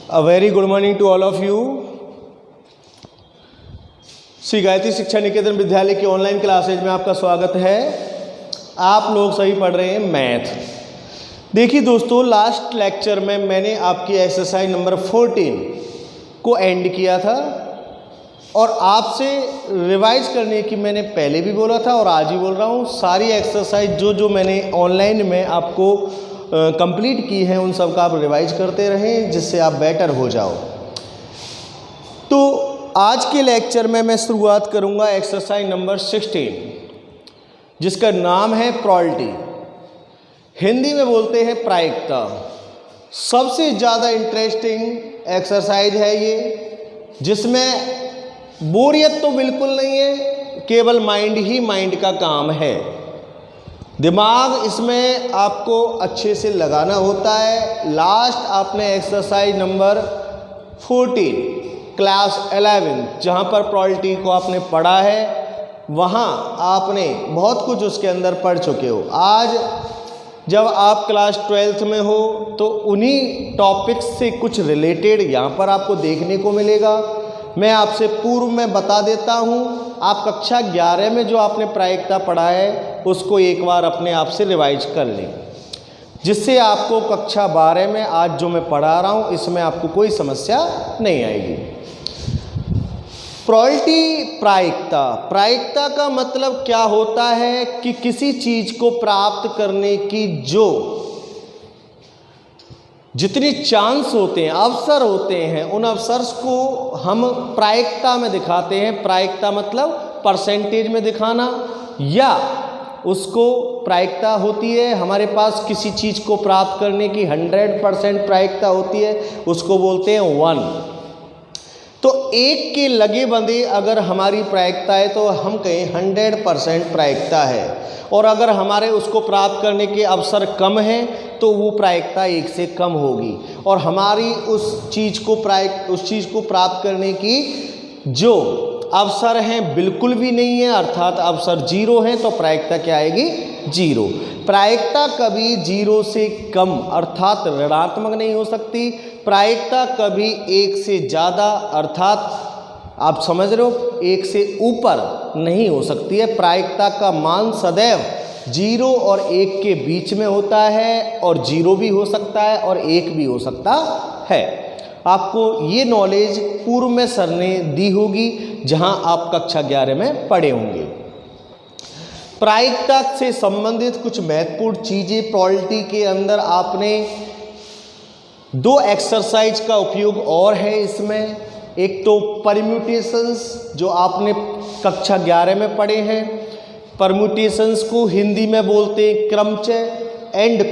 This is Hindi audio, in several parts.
A very good morning to all of you. Shri Gayatri शिक्षा निकेतन विद्यालय की ऑनलाइन क्लासेज में आपका स्वागत है। आप लोग सही पढ़ रहे हैं मैथ। देखिए दोस्तों, लास्ट लेक्चर में मैंने आपकी एक्सरसाइज नंबर 14 को एंड किया था और आपसे रिवाइज करने की मैंने पहले भी बोला था और आज ही बोल रहा हूँ। सारी एक्सरसाइज जो मैंने ऑनलाइन में आपको कंप्लीट की है उन सब का आप रिवाइज करते रहें, जिससे आप बेटर हो जाओ। तो आज के लेक्चर में मैं शुरुआत करूंगा एक्सरसाइज नंबर 16, जिसका नाम है प्रॉपर्टी। हिंदी में बोलते हैं प्रायिकता। सबसे ज़्यादा इंटरेस्टिंग एक्सरसाइज है ये, जिसमें बोरियत तो बिल्कुल नहीं है, केवल माइंड ही माइंड का काम है। दिमाग इसमें आपको अच्छे से लगाना होता है। लास्ट आपने एक्सरसाइज नंबर 14 क्लास 11 जहाँ पर प्रॉपर्टी को आपने पढ़ा है, वहाँ आपने बहुत कुछ उसके अंदर पढ़ चुके हो। आज जब आप क्लास 12th में हो तो उन्हीं टॉपिक्स से कुछ रिलेटेड यहाँ पर आपको देखने को मिलेगा। मैं आपसे पूर्व में बता देता हूँ, आप कक्षा 11 में जो आपने प्रायिकता पढ़ा है उसको एक बार अपने आप से रिवाइज कर लें, जिससे आपको कक्षा 12 में आज जो मैं पढ़ा रहा हूँ इसमें आपको कोई समस्या नहीं आएगी। प्रॉपर्टी प्रायिकता। प्रायिकता का मतलब क्या होता है कि किसी चीज को प्राप्त करने की जो जितनी चांस होते हैं, अवसर होते हैं, उन अवसर्स को हम प्रायिकता में दिखाते हैं। प्रायिकता मतलब परसेंटेज में दिखाना, या उसको प्रायिकता होती है हमारे पास किसी चीज़ को प्राप्त करने की 100% प्रायिकता होती है, उसको बोलते हैं 1। तो एक के लगे बंधे अगर हमारी प्रायिकता है तो हम कहें 100% प्रायिकता है, और अगर हमारे उसको प्राप्त करने के अवसर कम हैं तो वो प्रायिकता 1 से कम होगी। और हमारी उस चीज़ को प्राप्त करने की जो अवसर हैं बिल्कुल भी नहीं है, अर्थात अवसर 0 हैं, तो प्रायिकता क्या आएगी? 0। प्रायिकता कभी 0 से कम अर्थात ऋणात्मक नहीं हो सकती। प्रायिकता कभी 1 से ज़्यादा अर्थात आप समझ रहे हो 1 से ऊपर नहीं हो सकती है। प्रायिकता का मान सदैव 0 और 1 के बीच में होता है, और 0 भी हो सकता है और 1 भी हो सकता है। आपको ये नॉलेज पूर्व में सर ने दी होगी जहां आप कक्षा 11 में पढ़े होंगे। प्रायिकता से संबंधित कुछ महत्वपूर्ण चीज़ें प्रॉपर्टी के अंदर आपने 2 एक्सरसाइज का उपयोग और है इसमें। एक तो परम्यूटेशंस जो आपने कक्षा 11 में पढ़े हैं। परम्यूटेशंस को हिंदी में बोलते हैं क्रमचय, एंड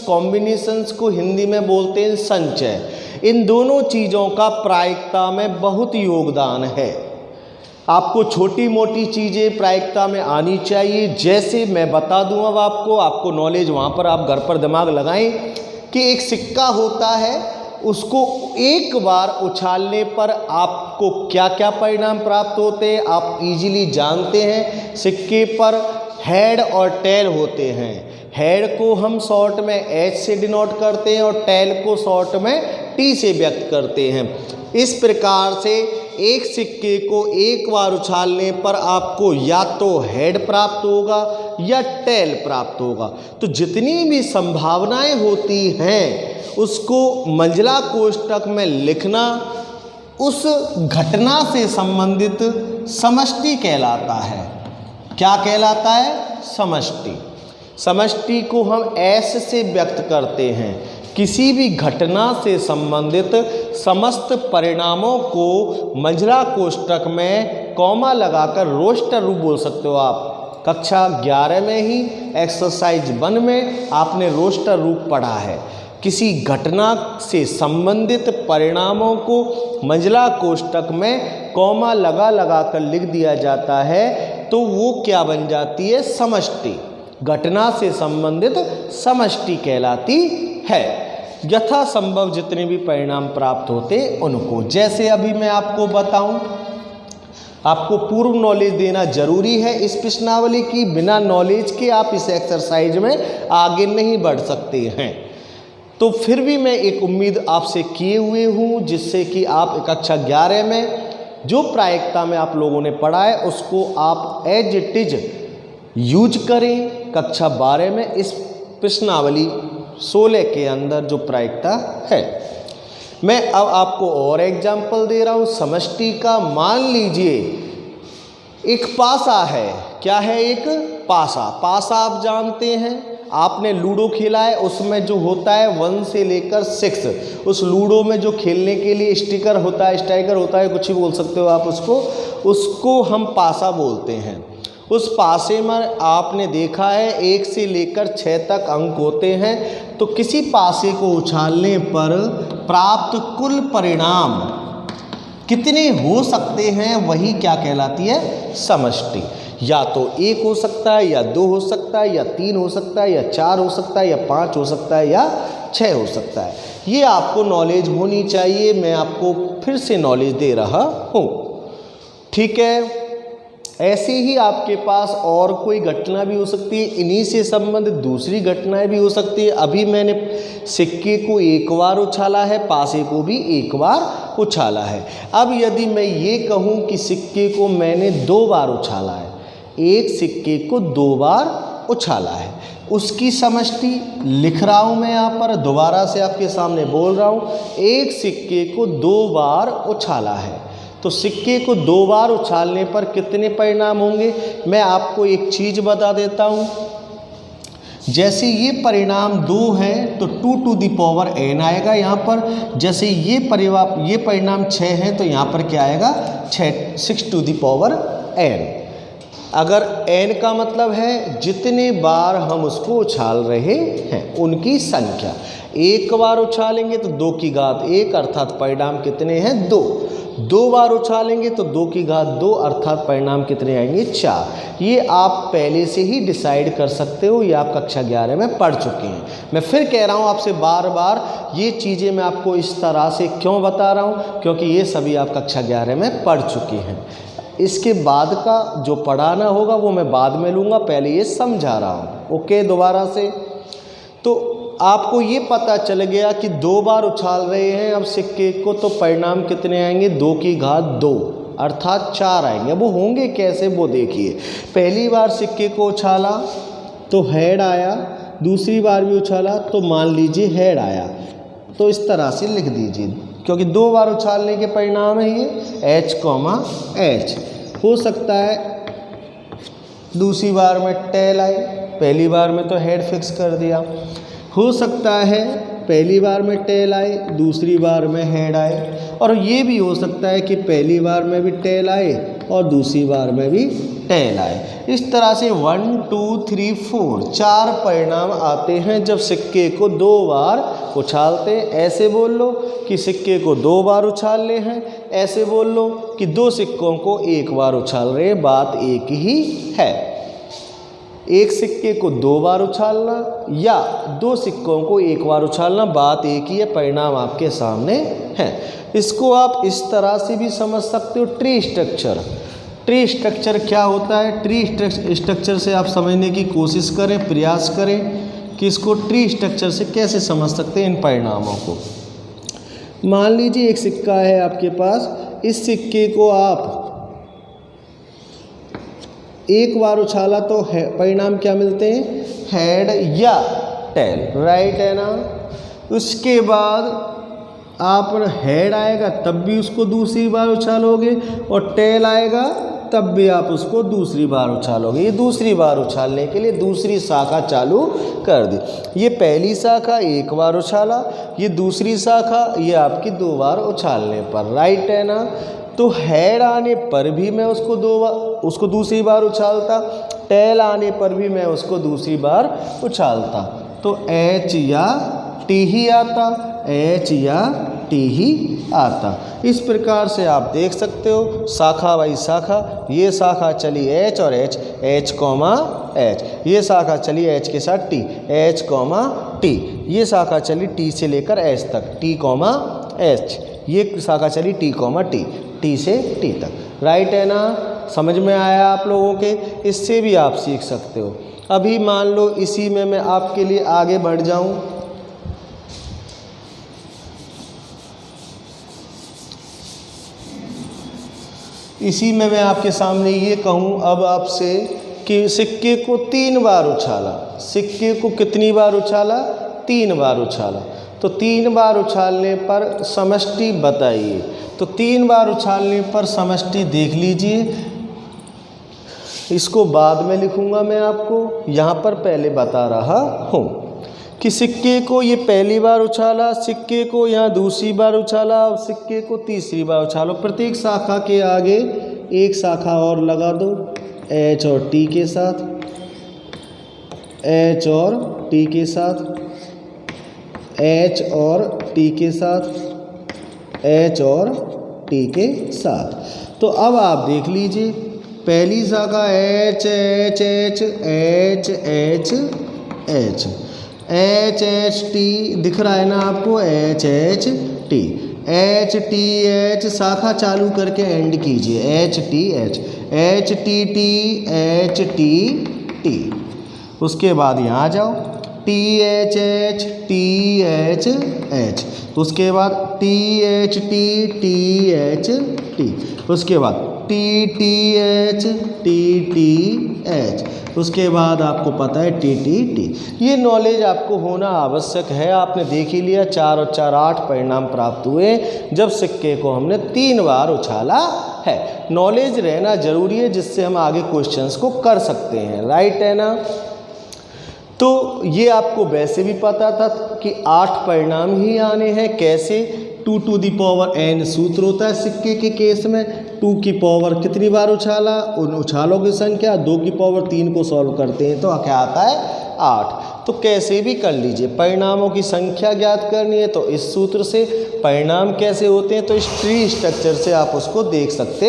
कॉम्बिनेशंस को हिंदी में बोलते हैं संचय। इन दोनों चीज़ों का प्रायिकता में बहुत योगदान है। आपको छोटी मोटी चीज़ें प्रायिकता में आनी चाहिए, जैसे मैं बता दूं अब आपको नॉलेज वहाँ पर आप घर पर दिमाग लगाएं कि एक सिक्का होता है, उसको एक बार उछालने पर आपको क्या क्या परिणाम प्राप्त होते हैं आप इजीली जानते हैं। सिक्के पर हेड और टेल होते हैं। हेड को हम शॉर्ट में एच से डिनोट करते हैं और टेल को शॉर्ट में टी से व्यक्त करते हैं। इस प्रकार से एक सिक्के को एक बार उछालने पर आपको या तो हेड प्राप्त होगा या टेल प्राप्त होगा। तो जितनी भी संभावनाएं होती हैं उसको मंजिला कोष्ठक में लिखना उस घटना से संबंधित समष्टि कहलाता है। क्या कहलाता है? समष्टि। समष्टि को हम एस से व्यक्त करते हैं। किसी भी घटना से संबंधित समस्त परिणामों को मंजिला कोष्ठक में कॉमा लगाकर रोस्टर रूप बोल सकते हो आप। कक्षा 11 में ही एक्सरसाइज 1 में आपने रोस्टर रूप पढ़ा है। किसी घटना से संबंधित परिणामों को मंजिला कोष्ठक में कॉमा लगा कर लिख दिया जाता है तो वो क्या बन जाती है? समष्टि। घटना से संबंधित समष्टि कहलाती है। यथासंभव जितने भी परिणाम प्राप्त होते उनको, जैसे अभी मैं आपको बताऊं, आपको पूर्व नॉलेज देना जरूरी है इस प्रश्नावली की। बिना नॉलेज के आप इस एक्सरसाइज में आगे नहीं बढ़ सकते हैं। तो फिर भी मैं एक उम्मीद आपसे किए हुए हूँ, जिससे कि आप कक्षा 11 में जो प्रायिकता में आप लोगों ने पढ़ा है उसको आप एज इट इज यूज करें कक्षा 12 में इस प्रश्नावली 16 के अंदर जो प्रायिकता है। मैं अब आपको और एग्जाम्पल दे रहा हूँ समष्टि का। मान लीजिए एक पासा है। क्या है? एक पासा। पासा आप जानते हैं, आपने लूडो खेला है, उसमें जो होता है 1 से लेकर 6, उस लूडो में जो खेलने के लिए स्टिकर होता है, स्ट्राइकर होता है, कुछ भी बोल सकते हो आप उसको हम पासा बोलते हैं। उस पासे में आपने देखा है 1 से लेकर 6 तक अंक होते हैं। तो किसी पासे को उछालने पर प्राप्त कुल परिणाम कितने हो सकते हैं, वही क्या कहलाती है? समष्टि। या तो 1 हो सकता है, या 2 हो सकता है, या 3 हो सकता है, या 4 हो सकता है, या 5 हो सकता है, या 6 हो सकता है। ये आपको नॉलेज होनी चाहिए। मैं आपको फिर से नॉलेज दे रहा हूँ, ठीक है। ऐसे ही आपके पास और कोई घटना भी हो सकती है, इन्हीं से संबंधित दूसरी घटनाएं भी हो सकती है। अभी मैंने सिक्के को 1 बार उछाला है, पासे को भी 1 बार उछाला है। अब यदि मैं ये कहूँ कि सिक्के को मैंने 2 बार उछाला है, एक सिक्के को 2 बार उछाला है, उसकी समष्टि लिख रहा हूँ मैं यहाँ पर, दोबारा से आपके सामने बोल रहा हूँ। एक सिक्के को 2 बार उछाला है, तो सिक्के को 2 बार उछालने पर कितने परिणाम होंगे? मैं आपको एक चीज़ बता देता हूँ। जैसे ये परिणाम 2 है तो 2 टू द पावर n आएगा यहाँ पर। जैसे ये परिणाम 6 है तो यहाँ पर क्या आएगा? 6 टू द पावर n। अगर n का मतलब है जितने बार हम उसको उछाल रहे हैं उनकी संख्या। 1 बार उछालेंगे तो 2 की घात 1 अर्थात परिणाम कितने हैं? 2। 2 बार उछालेंगे तो 2 की घात 2 अर्थात परिणाम कितने आएंगे? 4। ये आप पहले से ही डिसाइड कर सकते हो, ये आप कक्षा 11 में पढ़ चुके हैं। मैं फिर कह रहा हूँ आपसे बार बार, ये चीज़ें मैं आपको इस तरह से क्यों बता रहा हूँ? क्योंकि ये सभी आप कक्षा 11 में पढ़ चुके हैं। इसके बाद का जो पढ़ाना होगा वो मैं बाद में लूँगा, पहले ये समझा रहा हूँ। ओके, दोबारा से तो आपको ये पता चल गया कि 2 बार उछाल रहे हैं अब सिक्के को, तो परिणाम कितने आएंगे? 2 की घात 2 अर्थात 4 आएंगे। वो होंगे कैसे वो देखिए। पहली बार सिक्के को उछाला तो हेड आया, दूसरी बार भी उछाला तो मान लीजिए हेड आया। तो इस तरह से लिख दीजिए, क्योंकि 2 बार उछालने के परिणाम है ये H, H। हो सकता है दूसरी बार में टेल आए, पहली बार में तो हेड फिक्स कर दिया। हो सकता है पहली बार में टेल आए, दूसरी बार में हेड आए, और ये भी हो सकता है कि पहली बार में भी टेल आए और दूसरी बार में भी टेल आए। इस तरह से 1 2 3 4 4 परिणाम आते हैं जब सिक्के को 2 बार उछालते हैं। ऐसे बोल लो कि सिक्के को 2 बार उछाल ले हैं, ऐसे बोल लो कि 2 सिक्कों को 1 बार उछाल रहे हैं, बात एक ही है। एक सिक्के को 2 बार उछालना या 2 सिक्कों को 1 बार उछालना, बात एक ही है, परिणाम आपके सामने है। इसको आप इस तरह से भी समझ सकते हो। ट्री स्ट्रक्चर, ट्री स्ट्रक्चर क्या होता है? ट्री स्ट्रक्चर से आप समझने की कोशिश करें, प्रयास करें कि इसको ट्री स्ट्रक्चर से कैसे समझ सकते हैं इन परिणामों को। मान लीजिए एक सिक्का है आपके पास, इस सिक्के को आप 1 बार उछाला तो परिणाम क्या मिलते हैं? हेड या टेल, राइट है ना। उसके बाद आप हेड आएगा तब भी उसको दूसरी बार उछालोगे, और टेल आएगा तब भी आप उसको दूसरी बार उछालोगे। ये दूसरी बार उछालने के लिए दूसरी शाखा चालू कर दी। ये पहली शाखा 1 बार उछाला, ये दूसरी शाखा ये आपकी 2 बार उछालने पर, राइट है ना। तो हेड आने पर भी मैं उसको दूसरी बार उछालता, टेल आने पर भी मैं उसको दूसरी बार उछालता, तो H या T ही आता, H या T ही आता। इस प्रकार से आप देख सकते हो शाखा बाई शाखा। ये शाखा चली H और H, H, H, ये शाखा चली H के साथ T, H, T, ये शाखा चली T से लेकर H तक, T, H, ये शाखा चली T, T से T तक, राइट है ना। समझ में आया आप लोगों के? इससे भी आप सीख सकते हो। अभी मान लो इसी में मैं आपके लिए आगे बढ़ जाऊं, इसी में मैं आपके सामने ये कहूँ अब आपसे कि सिक्के को 3 बार उछाला। सिक्के को कितनी बार उछाला? 3 बार उछाला। तो 3 बार उछालने पर समष्टि बताइए। तो 3 बार उछालने पर समष्टि देख लीजिए। इसको बाद में लिखूंगा मैं आपको, यहाँ पर पहले बता रहा हूँ कि सिक्के को ये पहली बार उछाला, सिक्के को यहाँ दूसरी बार उछाला और सिक्के को तीसरी बार उछालो। प्रत्येक शाखा के आगे एक शाखा और लगा दो H और T के साथ, H और T के साथ, H और T के साथ, H और T के साथ। तो अब आप देख लीजिए, पहली शाखा H H H H H H H H T दिख रहा है ना आपको, H H T H T H शाखा चालू करके एंड कीजिए, H T H H T T H T T। उसके बाद यहाँ जाओ T H H T H H, उसके बाद T H T T H T, उसके बाद T T H T T H, उसके बाद आपको पता है T T T। ये नॉलेज आपको होना आवश्यक है। आपने देख ही लिया 4 और 4 8 परिणाम प्राप्त हुए जब सिक्के को हमने 3 बार उछाला है। नॉलेज रहना जरूरी है जिससे हम आगे क्वेश्चंस को कर सकते हैं, राइट है ना। तो ये आपको वैसे भी पता था कि 8 परिणाम ही आने हैं। कैसे? 2 to the power n सूत्र होता है सिक्के के केस में। 2 की पावर कितनी बार उछाला, उन उछालों की संख्या। 2 की पावर 3 को सॉल्व करते हैं तो क्या आता है? 8। तो कैसे भी कर लीजिए, परिणामों की संख्या ज्ञात करनी है तो इस सूत्र से, परिणाम कैसे होते हैं तो इस ट्री स्ट्रक्चर से आप उसको देख सकते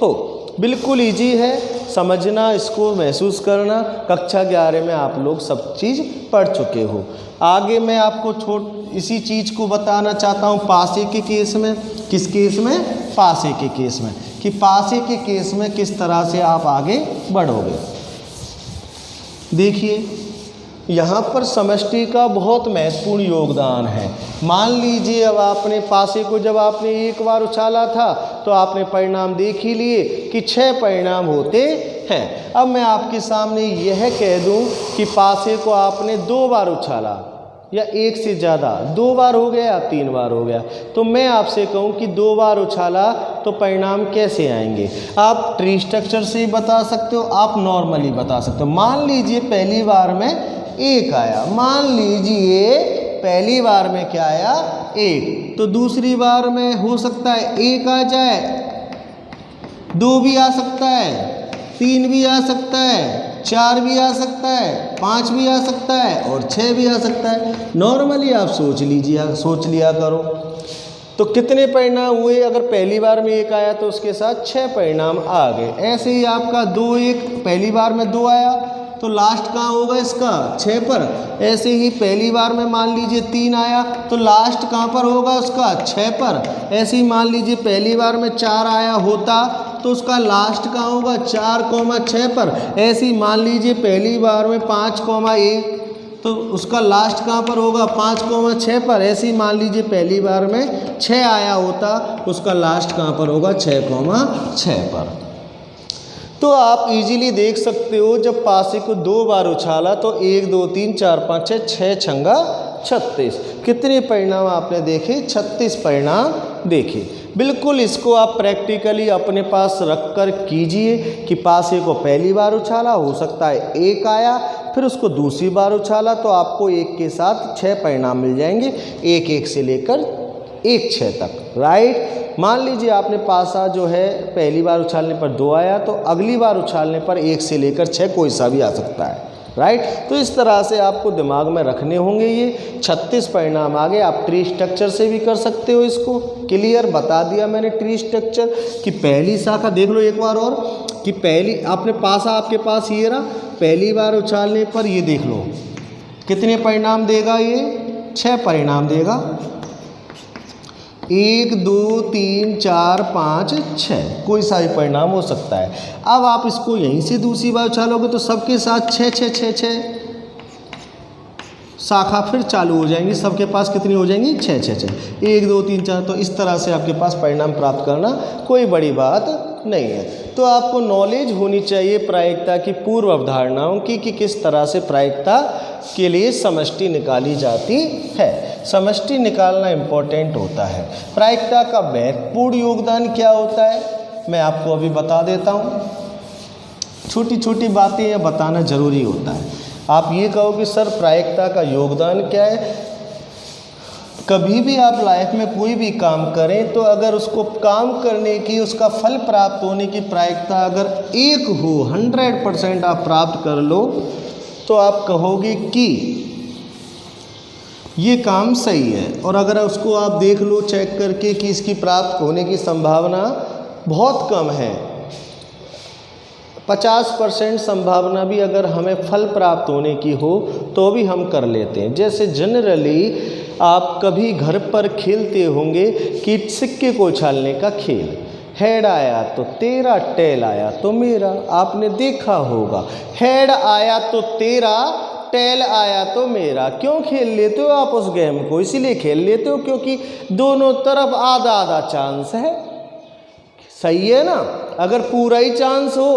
हो। बिल्कुल इजी है समझना, इसको महसूस करना। कक्षा 11 में आप लोग सब चीज़ पढ़ चुके हो। आगे मैं आपको इसी चीज़ को बताना चाहता हूँ पासे के केस में। किस केस में? पासे के केस में, कि पासे के केस में किस तरह से आप आगे बढ़ोगे। देखिए यहाँ पर समष्टि का बहुत महत्वपूर्ण योगदान है। मान लीजिए अब आपने पासे को जब आपने 1 बार उछाला था तो आपने परिणाम देख ही लिए कि 6 परिणाम होते हैं। अब मैं आपके सामने यह कह दूं कि पासे को आपने 2 बार उछाला या 1 से ज़्यादा, 2 बार हो गया या 3 बार हो गया, तो मैं आपसे कहूं कि 2 बार उछाला तो परिणाम कैसे आएंगे। आप ट्री स्ट्रक्चर से बता सकते हो, आप नॉर्मली बता सकते हो। मान लीजिए पहली बार में 1 आया, मान लीजिए पहली बार में क्या आया? 1, तो दूसरी बार में हो सकता है 1 आ जाए, 2 भी आ सकता है, 3 भी आ सकता है, 4 भी आ सकता है, 5 भी आ सकता है और 6 भी आ सकता है। नॉर्मली आप सोच लिया करो। तो कितने परिणाम हुए? अगर पहली बार में 1 आया तो उसके साथ 6 परिणाम आ गए। ऐसे ही आपका 2 1 पहली बार में 2 आया तो लास्ट कहाँ होगा इसका? 6 पर। ऐसे ही पहली बार में मान लीजिए 3 आया तो लास्ट कहाँ पर होगा उसका? 6 पर। ऐसे ही मान लीजिए पहली बार में 4 आया होता तो उसका लास्ट कहाँ होगा? 4, 6 पर। ऐसे ही मान लीजिए पहली बार में 5, 1 तो उसका लास्ट कहाँ पर होगा? 5, 6 पर। ऐसे ही मान लीजिए पहली बार में 6 आया होता उसका लास्ट कहाँ पर होगा? 6, 6 पर। तो आप इजीली देख सकते हो जब पासे को 2 बार उछाला तो 1 2 3 4 5 6 छंगा 36। कितने परिणाम आपने देखे? 36 परिणाम देखे। बिल्कुल इसको आप प्रैक्टिकली अपने पास रख कर कीजिए कि पासे को पहली बार उछाला, हो सकता है 1 आया, फिर उसको दूसरी बार उछाला तो आपको 1 के साथ 6 परिणाम मिल जाएंगे, 1 1 से लेकर 1 6 तक, राइट। मान लीजिए आपने पासा जो है पहली बार उछालने पर 2 आया तो अगली बार उछालने पर 1 से लेकर 6 कोई सा भी आ सकता है, राइट। तो इस तरह से आपको दिमाग में रखने होंगे। ये 36 परिणाम आगे आप ट्री स्ट्रक्चर से भी कर सकते हो। इसको क्लियर बता दिया मैंने ट्री स्ट्रक्चर कि पहली शाखा देख लो एक बार और कि पहली आपने पासा आपके पास ये रहा, पहली बार उछालने पर ये देख लो कितने परिणाम देगा, ये 6 परिणाम देगा। 1 2 3 4 5 6 कोई सा भी परिणाम हो सकता है। अब आप इसको यहीं से दूसरी बार उछालोगे तो सबके साथ 6 6 6 6 शाखा फिर चालू हो जाएंगी। सबके पास कितनी हो जाएंगी? 6 6 6 1 2 3 4। तो इस तरह से आपके पास परिणाम प्राप्त करना कोई बड़ी बात नहीं है। तो आपको नॉलेज होनी चाहिए प्रायिकता की पूर्व अवधारणाओं की कि किस तरह से प्रायिकता के लिए समष्टि निकाली जाती है। समष्टि निकालना इम्पोर्टेंट होता है। प्रायिकता का महत्वपूर्ण योगदान क्या होता है मैं आपको अभी बता देता हूँ। छोटी छोटी बातें यह बताना जरूरी होता है। आप ये कहो कि सर प्रायिकता का योगदान क्या है। कभी भी आप लाइफ में कोई भी काम करें तो अगर उसको काम करने की उसका फल प्राप्त होने की प्रायिकता अगर 1 हो 100% आप प्राप्त कर लो तो आप कहोगे कि ये काम सही है। और अगर उसको आप देख लो चेक करके कि इसकी प्राप्त होने की संभावना बहुत कम है, 50% संभावना भी अगर हमें फल प्राप्त होने की हो तो भी हम कर लेते हैं। जैसे जनरली आप कभी घर पर खेलते होंगे कि सिक्के को उछालने का खेल, हेड आया तो तेरा, टेल आया तो मेरा। आपने देखा होगा, हेड आया तो तेरा, टेल आया तो मेरा। क्यों खेल लेते हो आप उस गेम को? इसीलिए खेल लेते हो क्योंकि दोनों तरफ आधा आधा चांस है। सही है ना? अगर पूरा ही चांस हो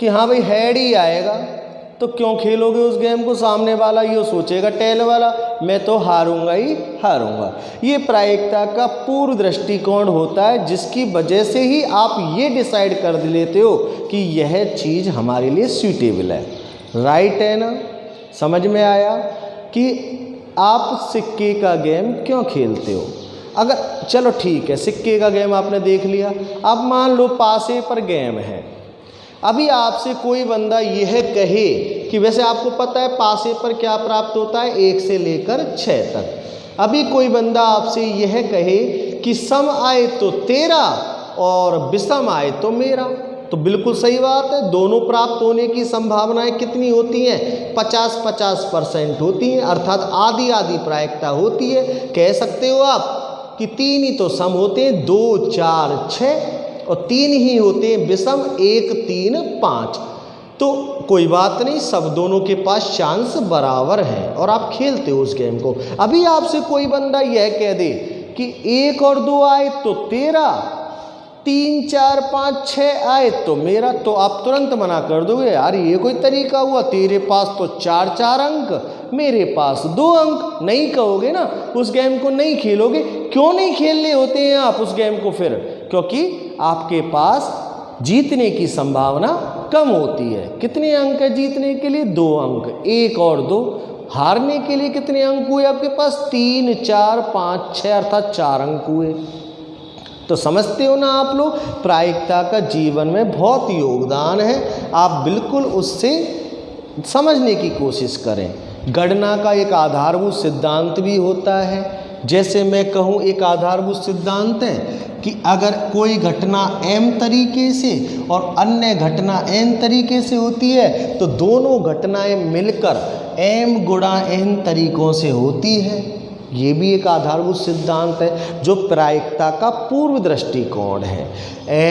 कि हाँ भाई हेड ही आएगा तो क्यों खेलोगे उस गेम को? सामने वाला ये सोचेगा टेल वाला मैं तो हारूंगा ही हारूंगा। ये प्रायिकता का पूर्व दृष्टिकोण होता है जिसकी वजह से ही आप ये डिसाइड कर लेते हो कि यह चीज़ हमारे लिए सूटेबल है। राइट है ना? समझ में आया कि आप सिक्के का गेम क्यों खेलते हो। अगर चलो ठीक है सिक्के का गेम आपने देख लिया, अब मान लो पासे पर गेम है। अभी आपसे कोई बंदा यह कहे कि वैसे आपको पता है पासे पर क्या प्राप्त होता है 1 से लेकर 6 तक। अभी कोई बंदा आपसे यह कहे कि सम आए तो तेरा और विषम आए तो मेरा, तो बिल्कुल सही बात है। दोनों प्राप्त होने की संभावनाएं कितनी होती हैं? 50-50% होती हैं, अर्थात आधी आधी प्रायिकता होती है। कह सकते हो आप कि 3 ही तो सम होते हैं, 2, 4, 6 और 3 ही होते हैं विषम, 1, 3, 5। तो कोई बात नहीं, सब दोनों के पास चांस बराबर है और आप खेलते हो उस गेम को। अभी आपसे कोई बंदा यह कह दे कि 1 और 2 आए तो तेरा, 3, 4, 5, 6 आए तो मेरा, तो आप तुरंत मना कर दोगे यार ये कोई तरीका हुआ, तेरे पास तो 4 अंक मेरे पास 2 अंक। नहीं कहोगे ना, उस गेम को नहीं खेलोगे। क्यों नहीं खेलने होते हैं आप उस गेम को फिर? क्योंकि आपके पास जीतने की संभावना कम होती है। कितने अंक है जीतने के लिए? 2 अंक। 1 और 2। हारने के लिए कितने अंक हुए आपके पास? 3, 4, 5, 6 अर्थात 4 अंक हुए। तो समझते हो ना आप लोग, प्रायिकता का जीवन में बहुत योगदान है। आप बिल्कुल उससे समझने की कोशिश करें। गणना का एक आधारभूत सिद्धांत भी होता है। जैसे मैं कहूँ एक आधारभूत सिद्धांत है कि अगर कोई घटना m तरीके से और अन्य घटना n तरीके से होती है तो दोनों घटनाएं मिलकर m गुणा n तरीकों से होती है। ये भी एक आधारभूत सिद्धांत है जो प्रायिकता का पूर्व दृष्टिकोण है।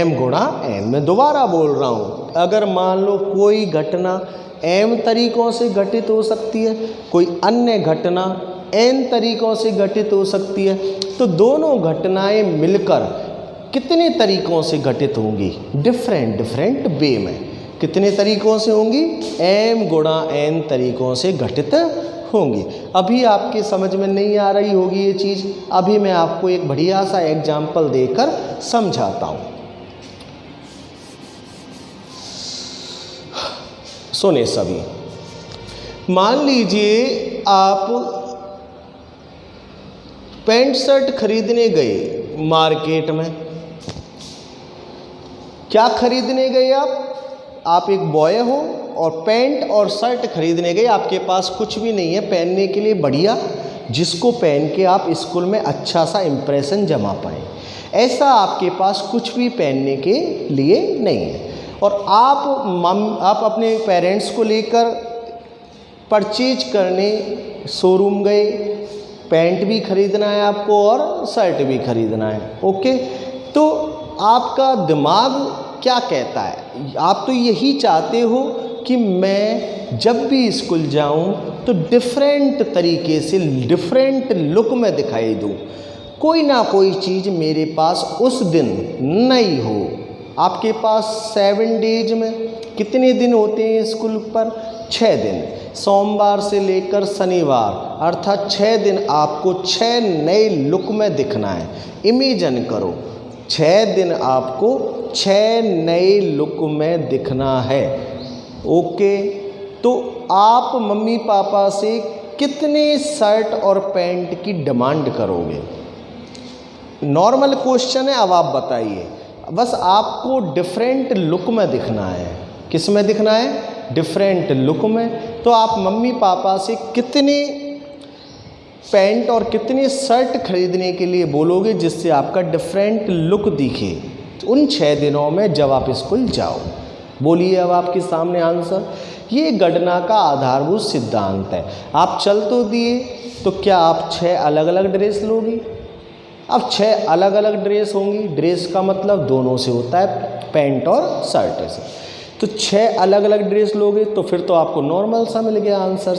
m गुणा n, मैं दोबारा बोल रहा हूँ, अगर मान लो कोई घटना m तरीकों से घटित हो सकती है, कोई अन्य घटना n तरीकों से घटित हो सकती है, तो दोनों घटनाएं मिलकर कितने तरीकों से घटित होंगी? डिफरेंट वे में। कितने तरीकों से होंगी? m गुणा n तरीकों से घटित होंगी। अभी आपके समझ में नहीं आ रही होगी ये चीज़, अभी मैं आपको एक बढ़िया सा एग्जाम्पल देकर समझाता हूँ। सुने सभी, मान लीजिए आप पैंट शर्ट खरीदने गए मार्केट में। क्या खरीदने गए आप एक बॉय हो और पैंट और शर्ट खरीदने गए। आपके पास कुछ भी नहीं है पहनने के लिए बढ़िया, जिसको पहन के आप स्कूल में अच्छा सा इम्प्रेशन जमा पाएँ। ऐसा आपके पास कुछ भी पहनने के लिए नहीं है और आप अपने पेरेंट्स को लेकर परचेज करने शोरूम गए। पैंट भी खरीदना है आपको और शर्ट भी खरीदना है। ओके, तो आपका दिमाग क्या कहता है? आप तो यही चाहते हो कि मैं जब भी स्कूल जाऊं तो डिफरेंट तरीके से डिफरेंट लुक में दिखाई दूं, कोई ना कोई चीज़ मेरे पास उस दिन नई हो, आपके पास 7 डेज में कितने दिन होते हैं स्कूल पर? 6 दिन। सोमवार से लेकर शनिवार, अर्थात 6 दिन आपको 6 नए लुक में दिखना है। इमेजिन करो, 6 दिन आपको 6 नए लुक में दिखना है। ओके, तो आप मम्मी पापा से कितने शर्ट और पैंट की डिमांड करोगे? नॉर्मल क्वेश्चन है, अब आप बताइए। बस आपको डिफरेंट लुक में दिखना है। किस में दिखना है? डिफरेंट लुक में। तो आप मम्मी पापा से कितने पैंट और कितने शर्ट खरीदने के लिए बोलोगे जिससे आपका डिफरेंट लुक दिखे उन 6 दिनों में जब आप स्कूल जाओ? बोलिए अब आपके सामने आंसर। ये गणना का आधारभूत सिद्धांत है। आप चल तो दिए, तो क्या आप 6 अलग अलग ड्रेस लोगी? अब 6 अलग अलग ड्रेस होंगी। ड्रेस का मतलब दोनों से होता है, पैंट और शर्ट से। तो 6 अलग अलग ड्रेस लोगे तो फिर तो आपको नॉर्मल सा मिल गया आंसर,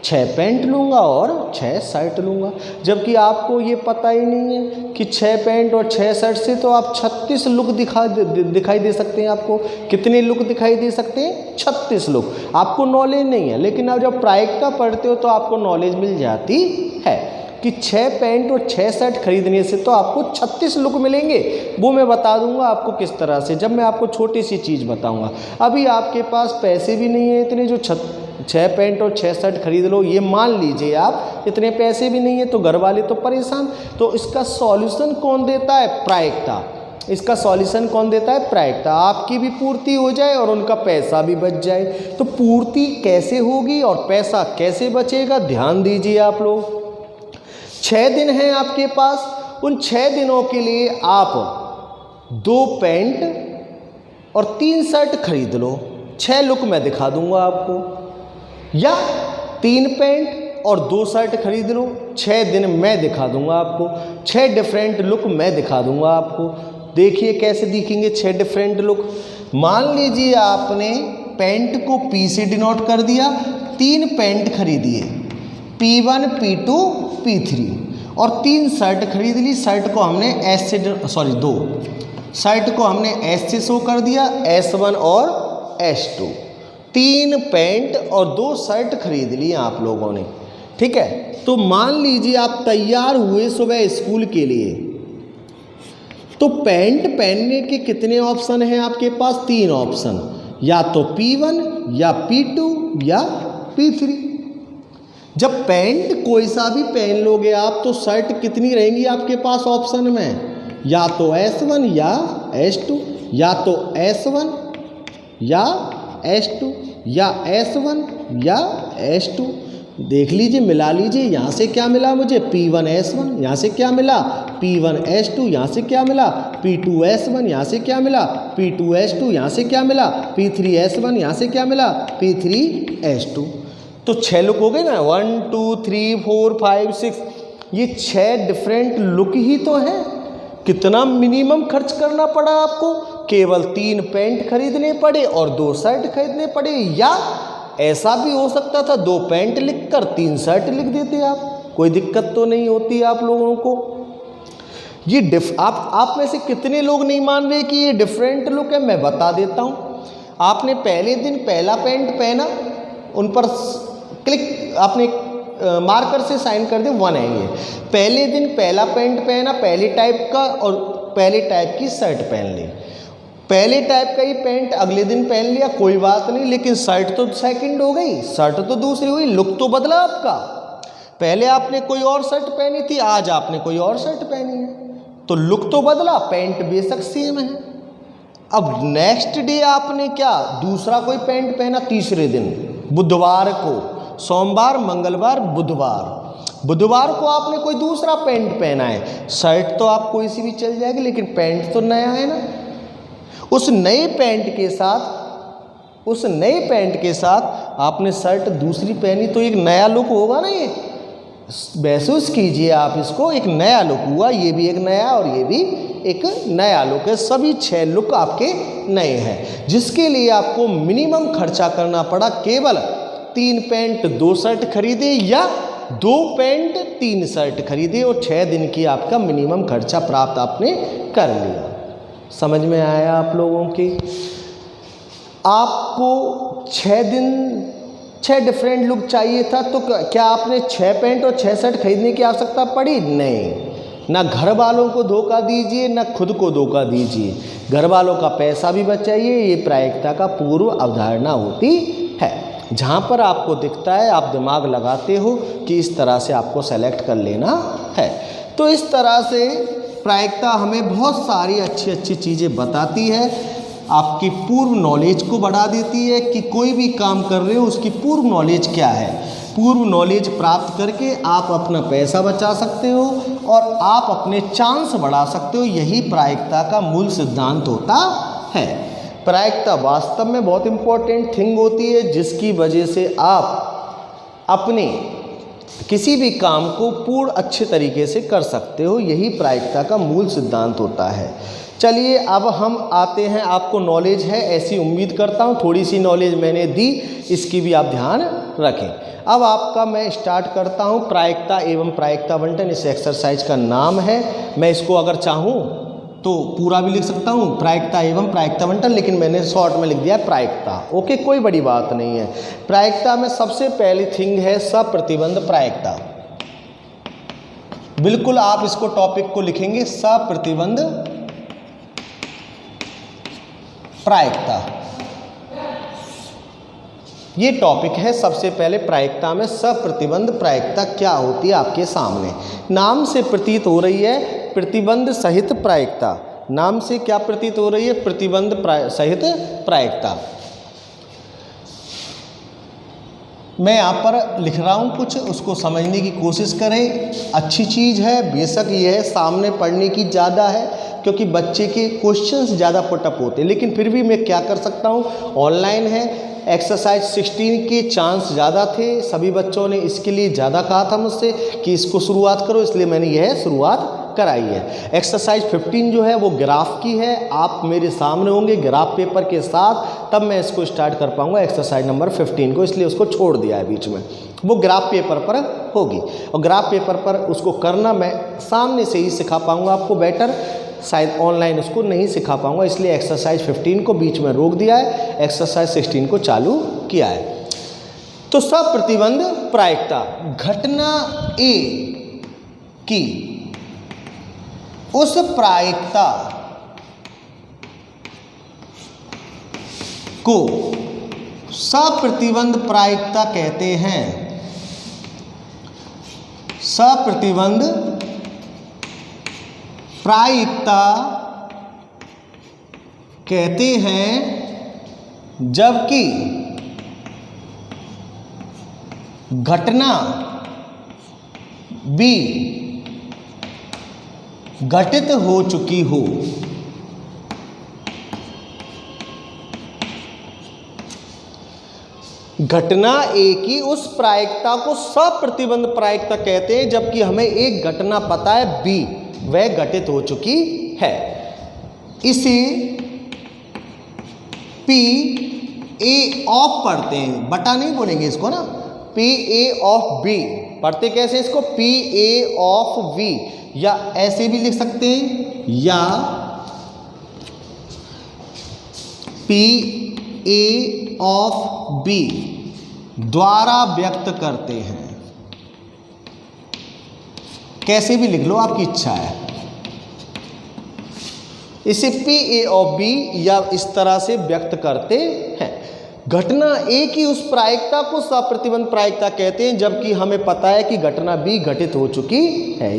6 पैंट लूँगा और 6 शर्ट लूँगा। जबकि आपको ये पता ही नहीं है कि 6 पैंट और 6 शर्ट से तो आप 36 लुक दिखाई दे सकते हैं। आपको कितने लुक दिखाई दे सकते हैं? 36 लुक। आपको नॉलेज नहीं है, लेकिन आप जब प्रायिकता पढ़ते हो तो आपको नॉलेज मिल जाती है कि 6 पैंट और 6 शर्ट खरीदने से तो आपको 36 लुक मिलेंगे। वो मैं बता दूंगा आपको किस तरह से, जब मैं आपको छोटी सी चीज़ बताऊंगा। अभी आपके पास पैसे भी नहीं है इतने जो 6 पैंट और 6 शर्ट खरीद लो। ये मान लीजिए आप इतने पैसे भी नहीं है, तो घर वाले तो परेशान। तो इसका सॉल्यूशन कौन देता है? प्रायिकता। इसका सॉल्यूशन कौन देता है? प्रायिकता। आपकी भी पूर्ति हो जाए और उनका पैसा भी बच जाए। तो पूर्ति कैसे होगी और पैसा कैसे बचेगा, ध्यान दीजिए आप लोग। 6 दिन हैं आपके पास, उन 6 दिनों के लिए आप 2 पैंट और 3 शर्ट खरीद लो। 6 लुक मैं दिखा दूंगा आपको। या 3 पैंट और 2 शर्ट खरीद लो, 6 दिन मैं दिखा दूंगा आपको। 6 डिफरेंट लुक मैं दिखा दूंगा आपको। देखिए कैसे दिखेंगे 6 डिफरेंट लुक। मान लीजिए आपने पैंट को P से डिनोट कर दिया, 3 पैंट खरीदिए, P1 P2 P3, और 3 शर्ट खरीद ली। शर्ट को हमने S से 2 शर्ट को हमने S से शो कर दिया, S1 और S2। 3 पैंट और 2 शर्ट खरीद लिए आप लोगों ने, ठीक है। तो मान लीजिए आप तैयार हुए सुबह स्कूल के लिए। तो पैंट पहनने के कितने ऑप्शन हैं आपके पास? 3 ऑप्शन, या तो P1 या P2 या P3। जब पैंट कोई सा भी पहन लोगे आप तो शर्ट कितनी रहेंगी आपके पास ऑप्शन में? या तो S1 या S2, या तो S1 या S2, या S1 या S2। देख लीजिए, मिला लीजिए। यहाँ से क्या मिला मुझे? P1 S1। यहाँ से क्या मिला? P1 S2। यहाँ से क्या मिला? P2 S1। यहाँ से क्या मिला? P2 S2। यहाँ से क्या मिला? P3 S1। यहाँ से क्या मिला? P3 S2। तो 6 लुक हो गए ना, 1 2 3 4 5 6। ये 6 डिफरेंट लुक ही तो है। कितना मिनिमम खर्च करना पड़ा आपको? केवल 3 पैंट खरीदने पड़े और 2 शर्ट खरीदने पड़े। या ऐसा भी हो सकता था 2 पैंट लिखकर 3 शर्ट लिख देते आप, कोई दिक्कत तो नहीं होती आप लोगों को। ये आप में से कितने लोग नहीं मान रहे कि ये डिफरेंट लुक है? मैं बता देता हूँ। आपने पहले दिन पहला पैंट पहना, उन पर क्लिक आपने मार्कर से साइन कर दे 1 है ये। पहले दिन पहला पैंट पहना, पहले टाइप का, और पहले टाइप की शर्ट पहन ली। पहले टाइप का ही पैंट अगले दिन पहन लिया, कोई बात नहीं, लेकिन शर्ट तो सेकंड हो गई, शर्ट तो दूसरी हुई, लुक तो बदला आपका। पहले आपने कोई और शर्ट पहनी थी, आज आपने कोई और शर्ट पहनी है, तो लुक तो बदला, पैंट बेशक सेम है। अब नेक्स्ट डे आपने क्या दूसरा कोई पैंट पहना, तीसरे दिन बुधवार को, सोमवार मंगलवार बुधवार को आपने कोई दूसरा पैंट पहना है। शर्ट तो आप कोई सी भी चल जाएगी, लेकिन पैंट तो नया है ना। उस नए पैंट के साथ आपने शर्ट दूसरी पहनी, तो एक नया लुक होगा ना। ये महसूस कीजिए आप इसको, एक नया लुक हुआ। ये भी एक नया और ये भी एक नया लुक है। सभी 6 लुक आपके नए हैं, जिसके लिए आपको मिनिमम खर्चा करना पड़ा केवल 3 पैंट 2 शर्ट खरीदे, या 2 पैंट 3 शर्ट खरीदे, और 6 दिन की आपका मिनिमम खर्चा प्राप्त आपने कर लिया। समझ में आया आप लोगों की? आपको 6 दिन 6 डिफरेंट लुक चाहिए था, तो क्या आपने 6 पैंट और 6 शर्ट खरीदने की आवश्यकता पड़ी? नहीं। ना घर वालों को धोखा दीजिए, ना खुद को धोखा दीजिए। घर वालों का पैसा भी बचाइए, ये प्रायिकता का पूर्व अवधारणा होती है। जहाँ पर आपको दिखता है आप दिमाग लगाते हो कि इस तरह से आपको सेलेक्ट कर लेना है। तो इस तरह से प्रायिकता हमें बहुत सारी अच्छी अच्छी चीज़ें बताती है, आपकी पूर्व नॉलेज को बढ़ा देती है कि कोई भी काम कर रहे हो उसकी पूर्व नॉलेज क्या है। पूर्व नॉलेज प्राप्त करके आप अपना पैसा बचा सकते हो और आप अपने चांस बढ़ा सकते हो। यही प्रायिकता का मूल सिद्धांत होता है। प्रायिकता वास्तव में बहुत इम्पोर्टेंट थिंग होती है, जिसकी वजह से आप अपने किसी भी काम को पूर्ण अच्छे तरीके से कर सकते हो। यही प्रायिकता का मूल सिद्धांत होता है। चलिए अब हम आते हैं, आपको नॉलेज है ऐसी उम्मीद करता हूँ, थोड़ी सी नॉलेज मैंने दी, इसकी भी आप ध्यान रखें। अब आपका मैं स्टार्ट करता हूँ प्रायिकता एवं प्रायिकता बंटन। इस एक्सरसाइज का नाम है, मैं इसको अगर चाहूँ तो पूरा भी लिख सकता हूँ, प्रायिकता एवं प्रायिकता बंटन, लेकिन मैंने शॉर्ट में लिख दिया प्रायिकता। ओके, कोई बड़ी बात नहीं है। प्रायिकता में सबसे पहली थिंग है सप्रतिबंध प्रायिकता। बिल्कुल आप इसको टॉपिक को लिखेंगे सप्रतिबंध प्रायिकता, ये टॉपिक है। सबसे पहले प्रायिकता में सप्रतिबंध प्रायिकता क्या होती है आपके सामने। नाम से प्रतीत हो रही है प्रतिबंध सहित प्रायिकता। नाम से क्या प्रतीत हो रही है? प्रतिबंध सहित प्रायिकता। मैं यहाँ पर लिख रहा हूँ कुछ, उसको समझने की कोशिश करें। अच्छी चीज़ है, बेशक ये है सामने पढ़ने की ज़्यादा है, क्योंकि बच्चे के क्वेश्चंस ज़्यादा पुटअप होते हैं, लेकिन फिर भी मैं क्या कर सकता हूँ, ऑनलाइन है, एक्सरसाइज 16 के चांस ज़्यादा थे, सभी बच्चों ने इसके लिए ज़्यादा कहा था मुझसे कि इसको शुरुआत करो, इसलिए मैंने यह शुरुआत कराई है। एक्सरसाइज 15 जो है वो ग्राफ की है, आप मेरे सामने होंगे ग्राफ पेपर के साथ, तब मैं इसको स्टार्ट कर पाऊंगा एक्सरसाइज नंबर 15 को, इसलिए उसको छोड़ दिया है बीच में। वो ग्राफ पेपर पर होगी और ग्राफ पेपर पर उसको करना मैं सामने से ही सिखा पाऊंगा आपको बेटर, शायद ऑनलाइन उसको नहीं सिखा पाऊंगा, इसलिए एक्सरसाइज 15 को बीच में रोक दिया है, एक्सरसाइज 16 को चालू किया है। तो सप्रतिबंध प्रायिकता, घटना ए की उस प्रायिकता को सप्रतिबंध प्रायिकता कहते हैं। सप्रतिबंध प्रायिकता कहते हैं जबकि घटना बी घटित हो चुकी हो। घटना ए की उस प्रायिकता को सप्रतिबंध प्रायिकता कहते हैं जबकि हमें एक घटना पता है बी वह घटित हो चुकी है। इसे पी ए ऑफ पढ़ते हैं, बटा नहीं बोलेंगे इसको ना, पी ए ऑफ बी पढ़ते कैसे इसको, पी ए ऑफ वी, या ऐसे भी लिख सकते हैं, या पी ए ऑफ बी द्वारा व्यक्त करते हैं। कैसे भी लिख लो, आपकी इच्छा है। इसे पी ए ऑफ बी या इस तरह से व्यक्त करते हैं। घटना ए की उस प्रायिकता को सप्रतिबंध प्रायिकता कहते हैं जबकि हमें पता है कि घटना बी घटित हो चुकी है।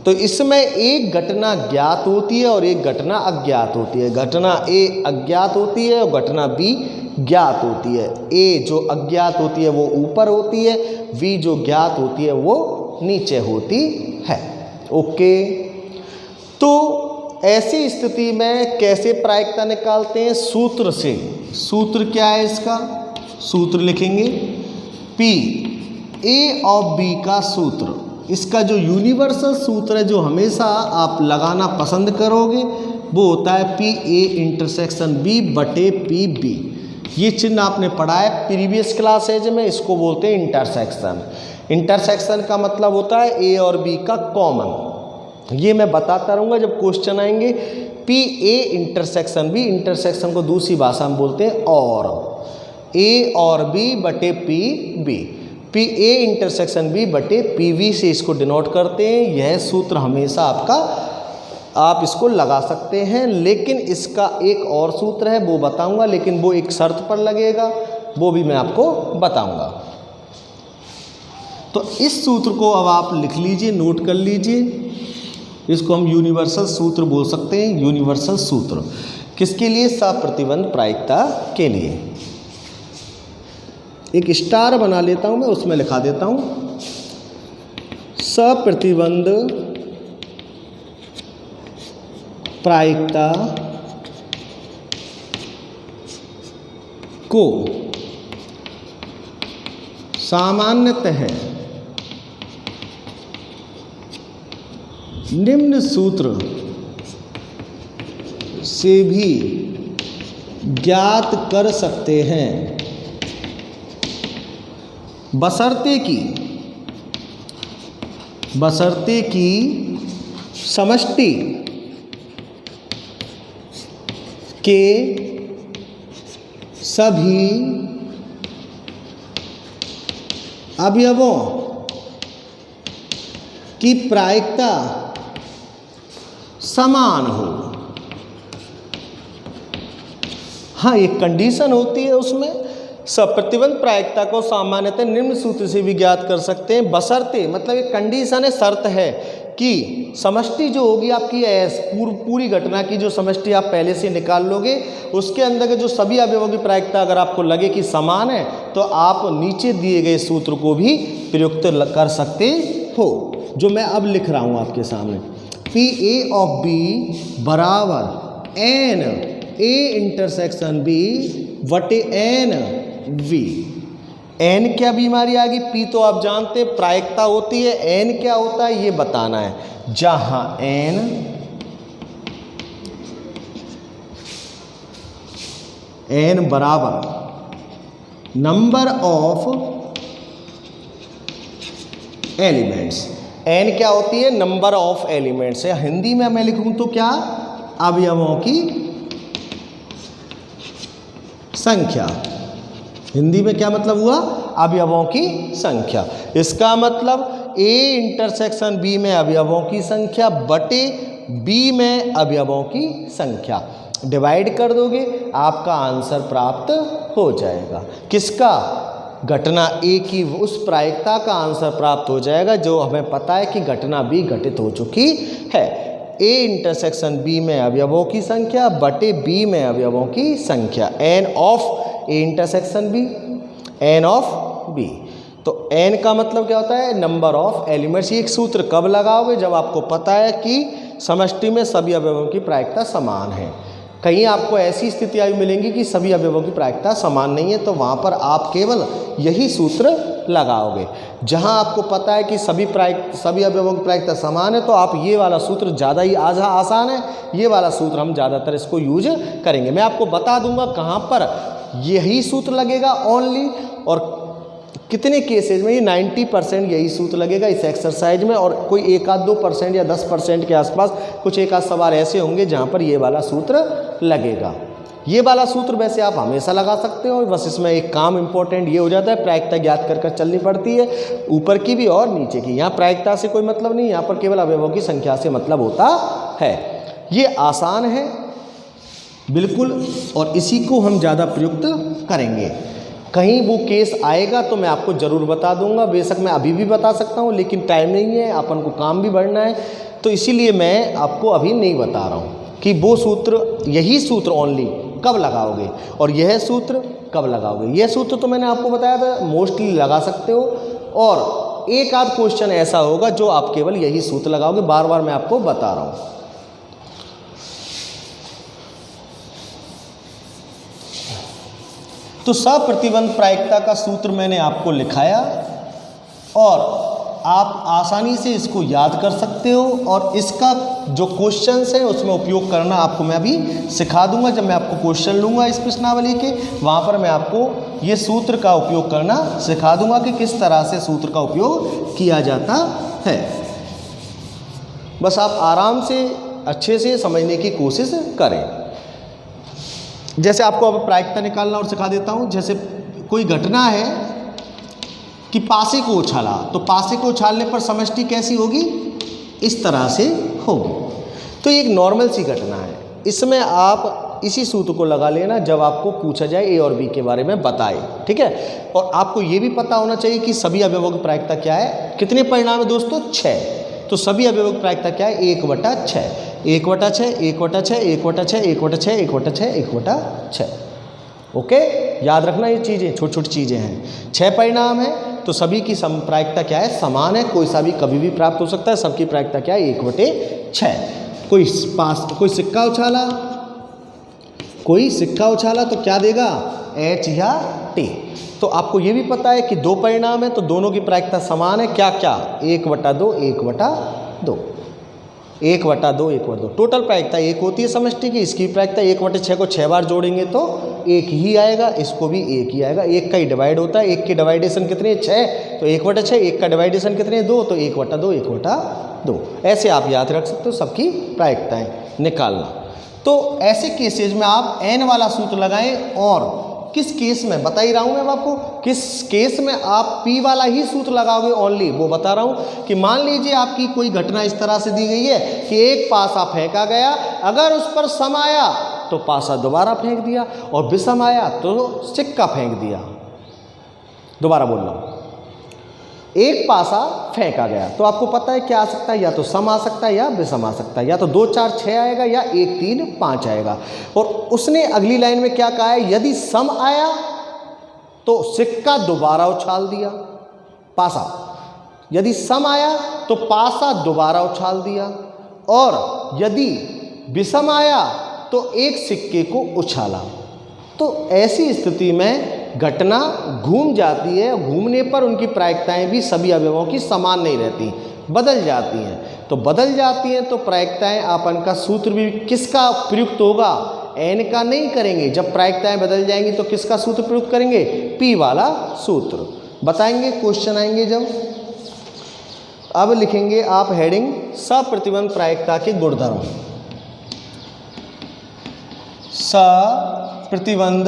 तो इसमें एक घटना ज्ञात होती है और एक घटना अज्ञात होती है। घटना ए अज्ञात होती है और घटना बी ज्ञात होती है। ए जो अज्ञात होती है वो ऊपर होती है, बी जो ज्ञात होती है वो नीचे होती है। ओके, तो ऐसी स्थिति में कैसे प्रायिकता निकालते हैं? सूत्र से। सूत्र क्या है इसका? सूत्र लिखेंगे पी ए ऑफ बी का सूत्र। इसका जो यूनिवर्सल सूत्र है जो हमेशा आप लगाना पसंद करोगे वो होता है पी ए इंटरसेक्शन बी बटे पी बी। ये चिन्ह आपने पढ़ा है प्रीवियस क्लासेज में, इसको बोलते हैं इंटरसेक्शन। इंटरसेक्शन का मतलब होता है ए और बी का कॉमन। ये मैं बताता रहूँगा जब क्वेश्चन आएंगे। P A intersection B, intersection को दूसरी भाषा में बोलते हैं और, ए और बी बटे P B, P A intersection B बटे पी वी से इसको डिनोट करते हैं। यह सूत्र हमेशा आपका, आप इसको लगा सकते हैं, लेकिन इसका एक और सूत्र है वो बताऊंगा, लेकिन वो एक शर्त पर लगेगा, वो भी मैं आपको बताऊंगा। तो इस सूत्र को अब आप लिख लीजिए, नोट कर लीजिए। इसको हम यूनिवर्सल सूत्र बोल सकते हैं। यूनिवर्सल सूत्र किसके लिए? सप्रतिबंध प्रायिकता के लिए। एक स्टार बना लेता हूं मैं, उसमें लिखा देता हूं सप्रतिबंध प्रायिकता को सामान्यतः निम्न सूत्र से भी ज्ञात कर सकते हैं, बशर्ते की समष्टि के सभी अवयवों की प्रायिकता समान हो। हाँ, एक कंडीशन होती है उसमें, सप्रतिबंध प्रायिकता को सामान्यतः निम्न सूत्र से भी ज्ञात कर सकते हैं, बशर्ते, मतलब एक कंडीशन है, शर्त है कि समष्टि जो होगी आपकी एस, पूरी घटना की जो समष्टि आप पहले से निकाल लोगे, उसके अंदर के जो सभी अवयवों की प्रायिकता अगर आपको लगे कि समान है, तो आप नीचे दिए गए सूत्र को भी प्रयुक्त कर सकते हो, जो मैं अब लिख रहा हूँ आपके सामने। पी ए ऑफ बी बराबर एन ए इंटरसेक्शन बी वटे एन वी। एन क्या बीमारी आ गई? पी तो आप जानते हैं प्रायिकता होती है, एन क्या होता है ये बताना है। जहां एन बराबर नंबर ऑफ एलिमेंट्स, एन क्या होती है? नंबर ऑफ एलिमेंट्स है। हिंदी में मैं लिखूं तो क्या? अवयवों की संख्या। हिंदी में क्या मतलब हुआ? अवयवों की संख्या। इसका मतलब ए इंटरसेक्शन बी में अवयवों की संख्या बटे बी में अवयवों की संख्या, डिवाइड कर दोगे आपका आंसर प्राप्त हो जाएगा। किसका? घटना ए की उस प्रायिकता का आंसर प्राप्त हो जाएगा जो हमें पता है कि घटना बी घटित हो चुकी है। ए इंटरसेक्शन बी में अवयवों की संख्या बटे बी में अवयवों की संख्या, N of A intersection B, N of B. तो एन का मतलब क्या होता है? Number of elements. ये एक सूत्र कब लगाओगे? जब आपको पता है कि समष्टि में सभी अवयवों की प्रायिकता समान है। कहीं आपको ऐसी स्थितियाँ मिलेंगी कि सभी अवयवों की प्रायिकता समान नहीं है, तो वहाँ पर आप केवल यही सूत्र लगाओगे। जहाँ आपको पता है कि सभी अवयवों की प्रायिकता समान है, तो आप ये वाला सूत्र ज़्यादा ही आसान है, ये वाला सूत्र हम ज़्यादातर इसको यूज करेंगे। मैं आपको बता दूंगा कहाँ पर यही सूत्र लगेगा ओनली, और कितने केसेज में। ये 90% यही सूत्र लगेगा इस एक्सरसाइज में, और कोई 1-2% या 10% के आसपास कुछ एक आध सवाल ऐसे होंगे जहाँ पर ये वाला सूत्र लगेगा। ये वाला सूत्र वैसे आप हमेशा लगा सकते हो, बस इसमें एक काम इंपॉर्टेंट ये हो जाता है, प्रायिकता ज्ञात कर चलनी पड़ती है, ऊपर की भी और नीचे की। यहाँ प्रायिकता से कोई मतलब नहीं, यहाँ पर केवल अवयवों की संख्या से मतलब होता है। ये आसान है बिल्कुल, और इसी को हम ज़्यादा प्रयुक्त करेंगे। कहीं वो केस आएगा तो मैं आपको ज़रूर बता दूंगा, बेशक मैं अभी भी बता सकता हूँ, लेकिन टाइम नहीं है, अपन को काम भी बढ़ना है, तो इसीलिए मैं आपको अभी नहीं बता रहा हूँ कि वो सूत्र, यही सूत्र ओनली कब लगाओगे और यह सूत्र कब लगाओगे। यह सूत्र तो मैंने आपको बताया था मोस्टली लगा सकते हो, और एक आध क्वेश्चन ऐसा होगा जो आप केवल यही सूत्र लगाओगे। बार बार मैं आपको बता रहा हूँ। तो सप्रतिबंध प्रायिकता का सूत्र मैंने आपको लिखाया, और आप आसानी से इसको याद कर सकते हो, और इसका जो क्वेश्चंस हैं उसमें उपयोग करना आपको मैं अभी सिखा दूंगा। जब मैं आपको क्वेश्चन लूँगा इस प्रश्नावली के, वहाँ पर मैं आपको ये सूत्र का उपयोग करना सिखा दूंगा कि किस तरह से सूत्र का उपयोग किया जाता है। बस आप आराम से अच्छे से समझने की कोशिश करें। जैसे आपको अब प्रायिकता निकालना और सिखा देता हूँ। जैसे कोई घटना है कि पासे को उछाला, तो पासे को उछालने पर समष्टि कैसी होगी, इस तरह से होगी। तो एक नॉर्मल सी घटना है, इसमें आप इसी सूत्र को लगा लेना जब आपको पूछा जाए ए और बी के बारे में बताए, ठीक है। और आपको ये भी पता होना चाहिए कि सभी अवयवों की प्रायिकता क्या है। कितने परिणाम है दोस्तों, 6। तो सभी अवयवों की प्रायिकता क्या है, 1/6, 1/6, 1/6, 1/6, 1/6, 1/6, 1/6। ओके, याद रखना ये चीज़ें छोटी छोटी चीज़ें हैं। 6 परिणाम है तो सभी की प्रायिकता क्या है, समान है, कोई सा भी कभी भी प्राप्त हो सकता है। सबकी प्रायिकता क्या है, 1/6। कोई सिक्का उछाला, कोई सिक्का उछाला तो क्या देगा, H या T। तो आपको ये भी पता है कि 2 परिणाम है तो दोनों की प्रायिकता समान है। क्या क्या, 1/2, 1/2, 1/2, 1/2। टोटल प्रायिकता 1 होती है समष्टि की। इसकी प्रायिकता 1/6 को 6 बार जोड़ेंगे तो 1 ही आएगा, इसको भी 1 ही आएगा। 1 का ही डिवाइड होता है, 1 की डिवाइडेशन कितनी है, 6, तो 1/6। 1 का डिवाइडेशन कितने है, 2, तो 1/2, 1/2। ऐसे आप याद रख सकते हो सबकी प्रायिकताएं निकालना। तो ऐसे केसेज में आप n वाला सूत्र लगाएं। और किस केस में बता ही रहा हूं मैं आपको, किस केस में आप p वाला ही सूत्र लगाओगे ओनली, वो बता रहा हूं। कि मान लीजिए आपकी कोई घटना इस तरह से दी गई है कि एक पासा फेंका गया, अगर उस पर सम आया तो पासा दोबारा फेंक दिया, और विषम आया तो सिक्का फेंक दिया। दोबारा बोल रहा हूं, एक पासा फेंका गया तो आपको पता है क्या आ सकता है, या तो सम आ सकता है या विषम आ सकता है, या तो 2 4 6 आएगा या 1 3 5 आएगा। और उसने अगली लाइन में क्या कहा है, यदि सम आया तो सिक्का दोबारा उछाल दिया, पासा। यदि सम आया तो पासा दोबारा उछाल दिया, और यदि विषम आया तो एक सिक्के को उछाला। तो ऐसी स्थिति में घटना घूम जाती है, घूमने पर उनकी प्रायिकताएं भी सभी अवयवों की समान नहीं रहती, बदल जाती हैं। तो बदल जाती हैं तो प्रायिकताएं आपन का सूत्र भी किसका प्रयुक्त होगा, n का नहीं करेंगे। जब प्रायिकताएं बदल जाएंगी तो किसका सूत्र प्रयुक्त करेंगे, p वाला सूत्र। बताएंगे, क्वेश्चन आएंगे जब। अब लिखेंगे आप हेडिंग सप्रतिबंध प्रायिकता के गुणधर्म। सप्रतिबंध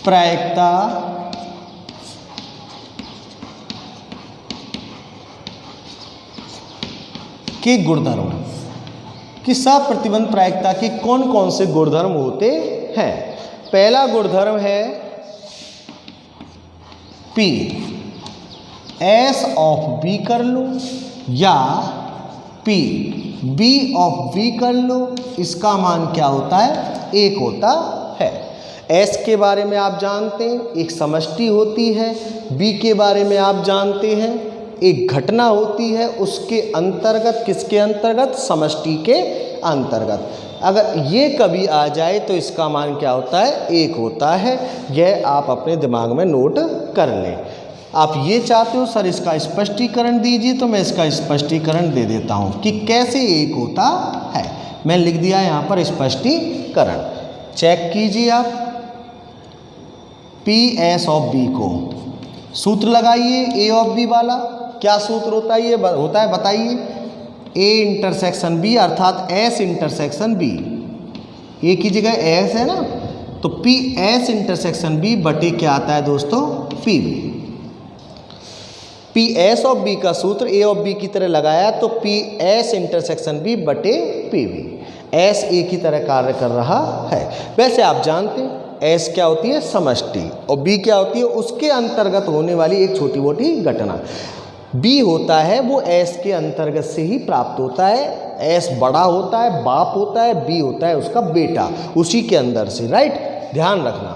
प्रायिकता के गुणधर्म, कि सप्रतिबंध प्रायिकता के कौन कौन से गुणधर्म होते हैं। पहला गुणधर्म है P, S ऑफ B कर लो या P B ऑफ B कर लो, इसका मान क्या होता है, 1 होता है। S के बारे में आप जानते हैं, एक समष्टि होती है। B के बारे में आप जानते हैं, एक घटना होती है, उसके अंतर्गत, किसके अंतर्गत, समष्टि के अंतर्गत। अगर ये कभी आ जाए तो इसका मान क्या होता है, 1 होता है। यह आप अपने दिमाग में नोट कर लें। आप ये चाहते हो सर इसका स्पष्टीकरण दीजिए, तो मैं इसका स्पष्टीकरण दे देता हूँ कि कैसे 1 होता है। मैं लिख दिया यहाँ पर स्पष्टीकरण, चेक कीजिए आप। PS ऑफ B को सूत्र लगाइए, A ऑफ B वाला। क्या सूत्र होता है, ये होता है, बताइए। A इंटरसेक्शन B अर्थात S इंटरसेक्शन B, A की जगह S है ना, तो PS इंटरसेक्शन B बटे क्या आता है दोस्तों, PB। PS ऑफ B का सूत्र A ऑफ B की तरह लगाया तो PS इंटरसेक्शन B बटे PB। S A की तरह कार्य कर रहा है। वैसे आप जानते हैं S क्या होती है, समष्टि, और B क्या होती है, उसके अंतर्गत होने वाली एक छोटी मोटी घटना। B होता है वो S के अंतर्गत से ही प्राप्त होता है। S बड़ा होता है, बाप होता है, B होता है उसका बेटा, उसी के अंदर से, राइट, ध्यान रखना।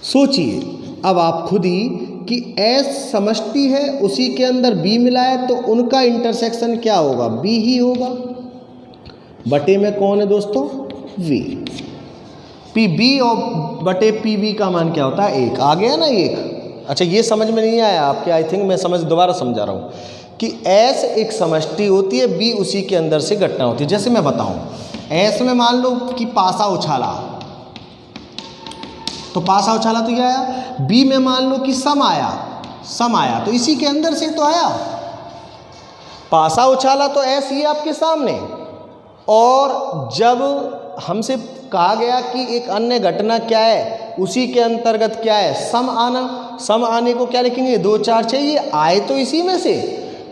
सोचिए अब आप खुद ही कि S समष्टि है, उसी के अंदर B मिला है, तो उनका इंटरसेक्शन क्या होगा, B ही होगा। बटे में कौन है दोस्तों, V। PB और बटे PB का मान क्या होता है, 1। आ गया ना 1। अच्छा, ये समझ में नहीं आया आपके, आई थिंक मैं दोबारा समझा रहा हूँ कि S एक समष्टि होती है, B उसी के अंदर से घटना होती है। जैसे मैं बताऊँ, S में मान लो कि पासा उछाला, तो पासा उछाला तो क्या आया। B में मान लो कि सम आया, तो इसी के अंदर से तो आया। पासा उछाला तो एस ये आपके सामने, और जब हमसे कहा गया कि एक अन्य घटना क्या है, उसी के अंतर्गत क्या है, सम आना। सम आने को क्या लिखेंगे, 2 4 6, ये आए तो इसी में से,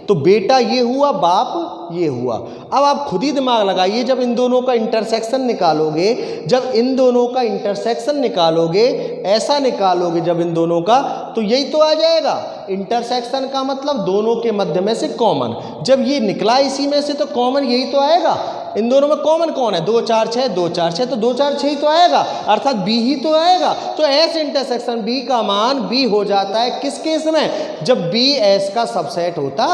तो बेटा ये हुआ, बाप ये हुआ। अब आप खुद ही दिमाग लगाइए, जब इन दोनों का इंटरसेक्शन निकालोगे, जब इन दोनों का इंटरसेक्शन निकालोगे, ऐसा निकालोगे जब इन दोनों का, तो यही तो आ जाएगा। इंटरसेक्शन का मतलब दोनों के मध्य में से कॉमन, जब ये निकला इसी में से तो कॉमन यही तो आएगा। इन दोनों में कॉमन कौन है, 2 4 6, 2 4 6, तो 2 4 6 ही तो आएगा, अर्थात बी ही तो आएगा। तो एस इंटरसेक्शन बी का मान बी हो जाता है किस केस में, जब बी एस का सबसेट होता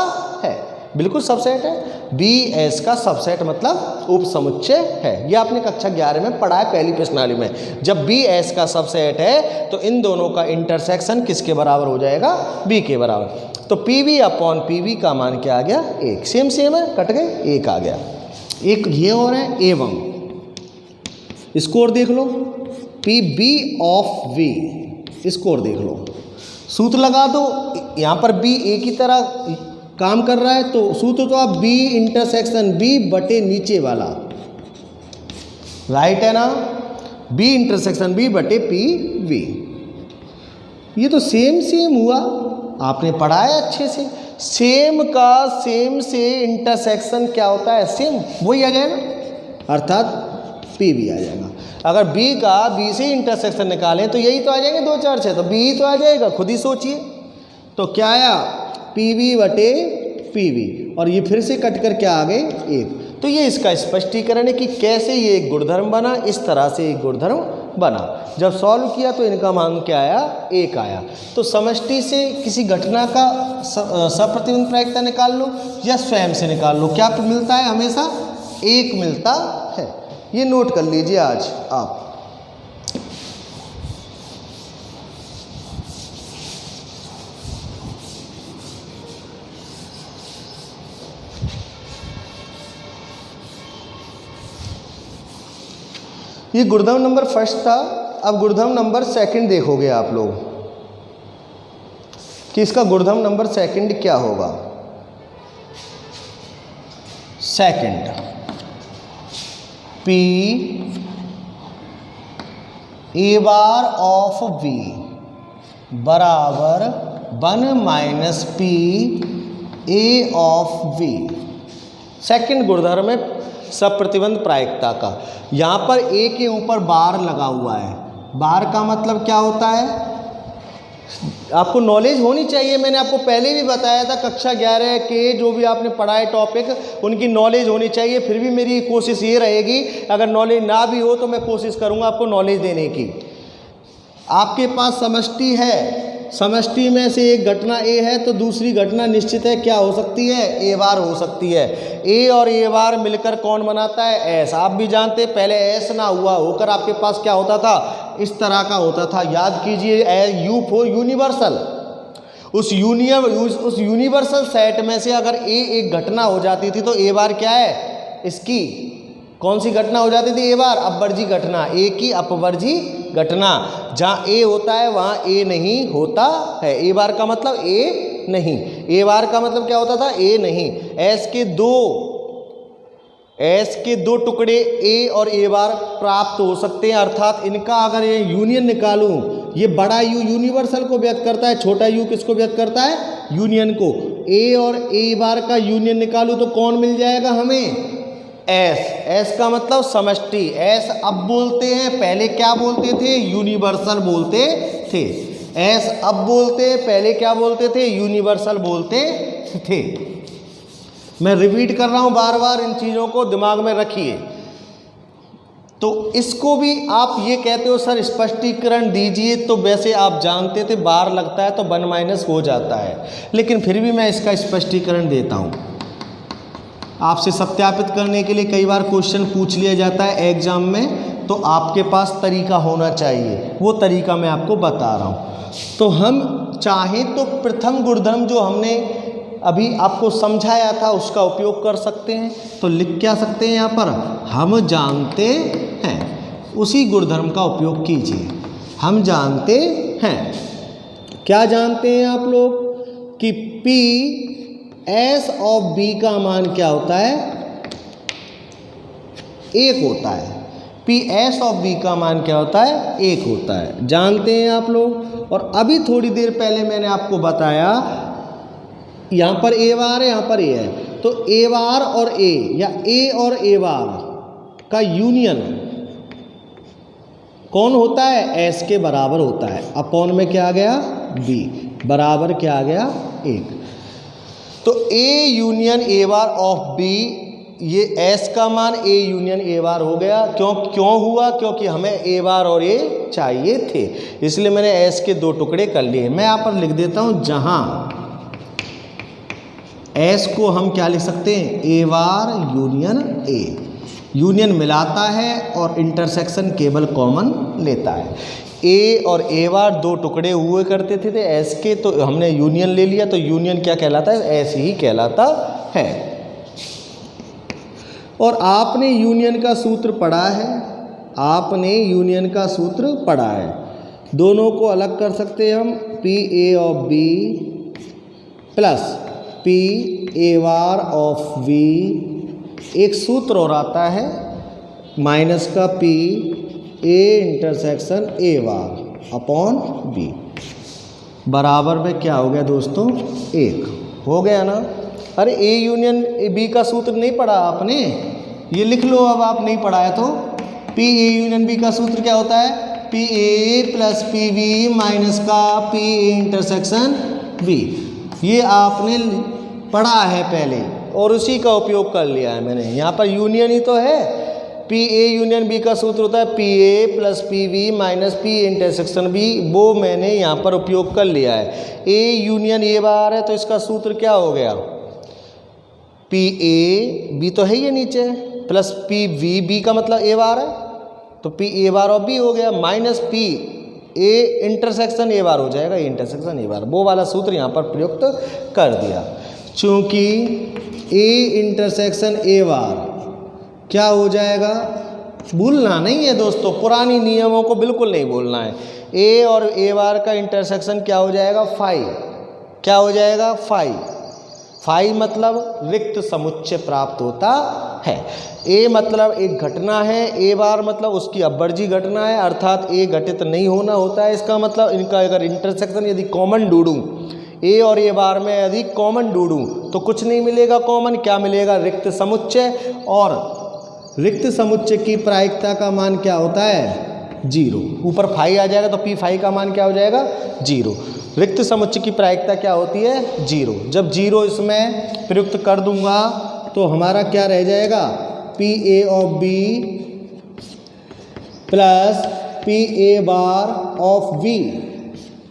है। बिल्कुल सबसेट है, बी एस का सबसेट मतलब उपसमुच्चय है। ये आपने कक्षा 11 में पढ़ा है, पहली प्रश्नावली में। जब बी एस का सबसेट है तो इन दोनों का इंटरसेक्शन किसके बराबर हो जाएगा, बी के बराबर। तो P V upon P V का मान क्या आ गया, 1। सेम सेम है, कट गए, 1 आ गया। एक ये और है एवं, इसको और देख लो, पी बी ऑफ वी, इसको और देख लो। सूत्र लगा दो, यहाँ पर बी एक ही तरह काम कर रहा है, तो सूत्र तो आप बी इंटरसेक्शन बी बटे नीचे वाला, राइट है ना, बी इंटरसेक्शन बी बटे पी वी। ये तो सेम सेम हुआ, आपने पढ़ा है अच्छे से। सेम का सेम से इंटरसेक्शन क्या होता है, सेम, वही आ जाएगा, अर्थात पी वी आ जाएगा। अगर बी का बी से इंटरसेक्शन निकालें तो यही तो आ जाएंगे 2 4 6, तो बी ही तो आ जाएगा, खुद ही सोचिए। तो क्या आया, पी वी बटे पी वी, और ये फिर से कट कर क्या आ गए, 1। तो ये इसका स्पष्टीकरण है कि कैसे ये एक गुणधर्म बना, इस तरह से एक गुणधर्म बना। जब सॉल्व किया तो इनका मान क्या आया, 1 आया। तो समष्टि से किसी घटना का सप्रतिबंध प्रायिकता निकाल लो या स्वयं से निकाल लो, क्या मिलता है, हमेशा 1 मिलता है। ये नोट कर लीजिए आज आप। ये गुणधर्म नंबर फर्स्ट था। अब गुणधर्म नंबर सेकंड देखोगे आप लोग कि इसका गुणधर्म नंबर सेकंड क्या होगा। Second, P A bar of V बराबर 1 minus P A of V. Second गुणधर्म है सप्रतिबंध प्रायिकता का। यहाँ पर ए के ऊपर बार लगा हुआ है। बार का मतलब क्या होता है, आपको नॉलेज होनी चाहिए। मैंने आपको पहले भी बताया था, कक्षा 11 के जो भी आपने पढ़ा है टॉपिक, उनकी नॉलेज होनी चाहिए। फिर भी मेरी कोशिश ये रहेगी, अगर नॉलेज ना भी हो तो मैं कोशिश करूँगा आपको नॉलेज देने की। आपके पास समष्टि है, समष्टि में से एक घटना ए है तो दूसरी घटना निश्चित है क्या हो सकती है, ए बार हो सकती है। ए और ए बार मिलकर कौन बनाता है, एस। आप भी जानते पहले एस ना हुआ होकर आपके पास क्या होता था, इस तरह का होता था। याद कीजिए, यू फॉर यूनिवर्सल। उस यूनिवर्सल सेट में से अगर ए एक घटना हो जाती थी तो ए बार क्या है, इसकी कौन सी घटना हो जाती थी, ए बार अपवर्जी घटना, ए की अपवर्जी घटना। जहाँ ए होता है वहाँ ए नहीं होता है। ए बार का मतलब ए नहीं, ए बार का मतलब क्या होता था, ए नहीं। एस के दो टुकड़े ए और ए बार प्राप्त हो सकते हैं, अर्थात इनका अगर ये यूनियन निकालूं, ये बड़ा यू यूनिवर्सल को व्यक्त करता है, छोटा यू किसको व्यक्त करता है, यूनियन को। ए और ए बार का यूनियन निकालूं तो कौन मिल जाएगा हमें, एस। एस का मतलब समष्टि। एस अब बोलते हैं, पहले क्या बोलते थे, यूनिवर्सल बोलते थे। एस अब बोलते, पहले क्या बोलते थे, यूनिवर्सल बोलते थे। मैं रिपीट कर रहा हूं बार बार, इन चीज़ों को दिमाग में रखिए। तो इसको भी आप ये कहते हो सर स्पष्टीकरण दीजिए, तो वैसे आप जानते थे बार लगता है तो 1 माइनस हो जाता है, लेकिन फिर भी मैं इसका स्पष्टीकरण देता हूँ आपसे सत्यापित करने के लिए। कई बार क्वेश्चन पूछ लिया जाता है एग्जाम में, तो आपके पास तरीका होना चाहिए, वो तरीका मैं आपको बता रहा हूँ। तो हम चाहें तो प्रथम गुणधर्म जो हमने अभी आपको समझाया था उसका उपयोग कर सकते हैं। तो लिख क्या सकते हैं यहाँ पर, हम जानते हैं, उसी गुणधर्म का उपयोग कीजिए। हम जानते हैं, क्या जानते हैं आप लोग कि P एस ऑफ बी का मान क्या होता है, 1 होता है। पी एस ऑफ बी का मान क्या होता है, 1 होता है, जानते हैं आप लोग। और अभी थोड़ी देर पहले मैंने आपको बताया यहाँ पर ए बार है, यहाँ पर ए है, तो ए बार और ए या ए और ए बार का यूनियन कौन होता है, एस के बराबर होता है। अपॉन में क्या आ गया, बी बराबर क्या आ गया, 1। तो A union A bar of B, ये एस का मान ए यूनियन ए बार हो गया। क्यों हुआ, क्योंकि हमें ए बार और ए चाहिए थे, इसलिए मैंने एस के 2 टुकड़े कर लिए। मैं यहाँ पर लिख देता हूँ, जहाँ एस को हम क्या लिख सकते हैं, ए बार यूनियन ए, यूनियन मिलाता है और इंटरसेक्शन केवल कॉमन लेता है। ए और ए बार 2 टुकड़े हुए करते थे एस के, तो हमने यूनियन ले लिया, तो यूनियन क्या कहलाता है, एस ही कहलाता है। और आपने यूनियन का सूत्र पढ़ा है, आपने यूनियन का सूत्र पढ़ा है। दोनों को अलग कर सकते हैं हम, P A of B plus P A bar of B, एक सूत्र और आता है माइनस का P A intersection A bar upon B, बराबर में क्या हो गया दोस्तों, 1 हो गया ना। अरे ए यूनियन बी का सूत्र नहीं पढ़ा आपने, ये लिख लो, अब आप नहीं पढ़ा है तो। पी ए यूनियन बी का सूत्र क्या होता है, P A plus P B minus का पी ए इंटरसेक्शन बी। ये आपने पढ़ा है पहले और उसी का उपयोग कर लिया है मैंने। यहाँ पर यूनियन ही तो है, पी ए यूनियन बी का सूत्र होता है P A plus P B minus P intersection B, वो मैंने यहाँ पर उपयोग कर लिया है। ए यूनियन ए बार है तो इसका सूत्र क्या हो गया, पी ए बी तो है ये नीचे, प्लस पी वी, बी का मतलब ए बार है, तो पी ए बार और बी हो गया, minus P A intersection A bar हो जाएगा, ए इंटरसेक्शन ए बार, वो वाला सूत्र यहाँ पर प्रयुक्त कर दिया। चूँकि ए इंटरसेक्शन ए बार क्या हो जाएगा, भूलना नहीं है दोस्तों, पुरानी नियमों को बिल्कुल नहीं भूलना है। ए और ए बार का इंटरसेक्शन क्या हो जाएगा, 5, क्या हो जाएगा 5, 5 मतलब रिक्त समुच्चय प्राप्त होता है। ए मतलब एक घटना है, ए बार मतलब उसकी अपवर्जी घटना है, अर्थात ए घटित नहीं होना होता है। इसका मतलब इनका अगर इंटरसेक्शन यदि कॉमन ढूंढूं, ए और ए बार में यदि कॉमन ढूंढूं तो कुछ नहीं मिलेगा कॉमन, क्या मिलेगा, रिक्त समुच्चय। और रिक्त समुच्चय की प्रायिकता का मान क्या होता है, 0। ऊपर 5 आ जाएगा तो P5 का मान क्या हो जाएगा, 0। रिक्त समुच्चय की प्रायिकता क्या होती है, 0। जब 0 इसमें प्रयुक्त कर दूंगा तो हमारा क्या रह जाएगा, P A of B plus P A bar of B.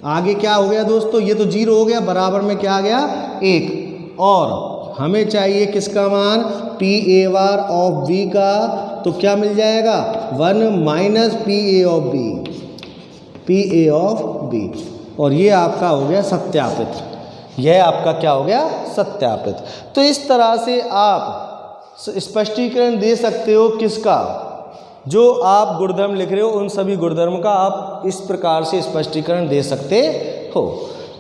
आगे क्या हो गया दोस्तों, ये तो 0 हो गया, बराबर में क्या आ गया, 1। और हमें चाहिए किसका मान, P A bar of B का, तो क्या मिल जाएगा, 1 minus P A of B, P A of B. और ये आपका हो गया सत्यापित, यह आपका क्या हो गया, सत्यापित। तो इस तरह से आप स्पष्टीकरण दे सकते हो किसका, जो आप गुणधर्म लिख रहे हो उन सभी गुणधर्म का आप इस प्रकार से स्पष्टीकरण दे सकते हो।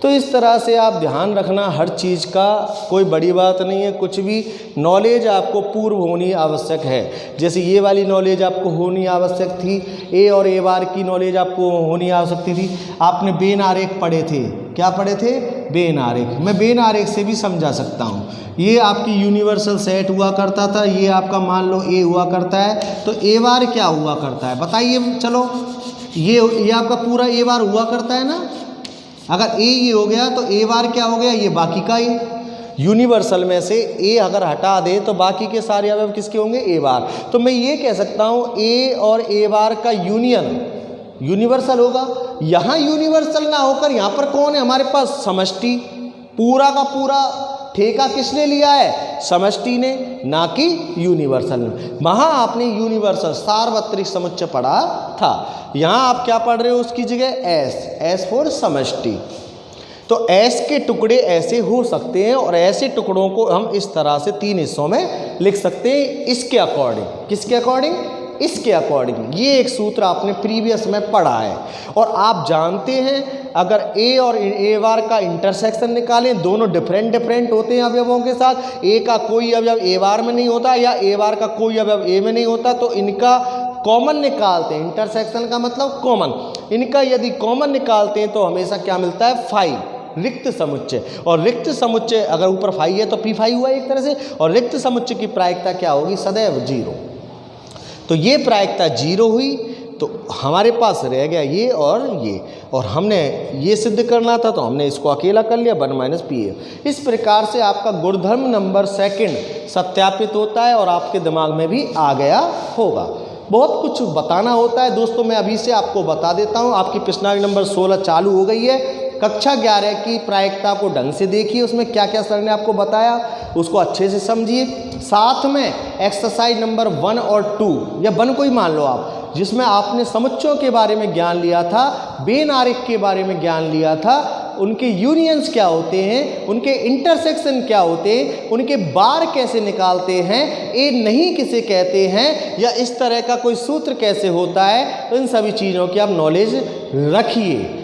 तो इस तरह से आप ध्यान रखना, हर चीज़ का कोई बड़ी बात नहीं है, कुछ भी नॉलेज आपको पूर्व होनी आवश्यक है। जैसे ये वाली नॉलेज आपको होनी आवश्यक थी, ए और ए बार की नॉलेज आपको होनी आवश्यक थी। आपने बेन आरेख पढ़े थे, क्या पढ़े थे, बेन आरेख। मैं बेन आरेख से भी समझा सकता हूँ। ये आपकी यूनिवर्सल सेट हुआ करता था, ये आपका मान लो ए हुआ करता है, तो ए बार क्या हुआ करता है बताइए, चलो ये आपका पूरा ए बार हुआ करता है ना। अगर ए ये हो गया तो ए बार क्या हो गया, ये बाकी का ए। यूनिवर्सल में से ए अगर हटा दे तो बाकी के सारे अवयव किसके होंगे, ए बार। तो मैं ये कह सकता हूँ ए और ए बार का यूनियन यूनिवर्सल होगा। यहाँ यूनिवर्सल ना होकर यहाँ पर कौन है हमारे पास, समष्टि। पूरा का पूरा ठेका किसने लिया है, समष्टि ने, ना कि यूनिवर्सल ने। वहाँ आपने यूनिवर्सल सार्वत्रिक समुच्चय पढ़ा था, यहाँ आप क्या पढ़ रहे हो उसकी जगह एस फॉर समष्टि। तो एस के टुकड़े ऐसे हो सकते हैं और ऐसे टुकड़ों को हम इस तरह से 3 हिस्सों में लिख सकते हैं, इसके अकॉर्डिंग। किसके अकॉर्डिंग, इसके अकॉर्डिंग। ये एक सूत्र आपने प्रीवियस में पढ़ा है और आप जानते हैं अगर ए और ए बार का इंटरसेक्शन निकालें, दोनों डिफरेंट होते हैं अवयवों के साथ, ए का कोई अवयव ए बार में नहीं होता या ए बार का कोई अवयव ए में नहीं होता, तो इनका कॉमन निकालते हैं। इंटरसेक्शन का मतलब कॉमन, इनका यदि कॉमन निकालते हैं तो हमेशा क्या मिलता है, फाई, रिक्त समुच्चय। और रिक्त समुच्चय अगर ऊपर फाई है तो पी फाई हुआ एक तरह से, और रिक्त समुच्चय की प्रायिकता क्या होगी, सदैव 0। तो ये प्रायिकता 0 हुई, तो हमारे पास रह गया ये और हमने ये सिद्ध करना था तो हमने इसको अकेला कर लिया, 1 - PF। इस प्रकार से आपका गुणधर्म नंबर 2 सत्यापित होता है और आपके दिमाग में भी आ गया होगा। बहुत कुछ बताना होता है दोस्तों, मैं अभी से आपको बता देता हूँ। आपकी प्रश्नावली नंबर 16 चालू हो गई है। कक्षा 11 की प्रायिकता को ढंग से देखिए, उसमें क्या क्या सर ने आपको बताया उसको अच्छे से समझिए। साथ में एक्सरसाइज नंबर 1 और 2 या 1 को ही मान लो आप, जिसमें आपने समुच्चयों के बारे में ज्ञान लिया था, वेन आरेख के बारे में ज्ञान लिया था, उनके यूनियंस क्या होते हैं, उनके इंटरसेक्शन क्या होते हैं, उनके बार कैसे निकालते हैं, ए नहीं किसे कहते हैं, या इस तरह का कोई सूत्र कैसे होता है, तो इन सभी चीज़ों की आप नॉलेज रखिए।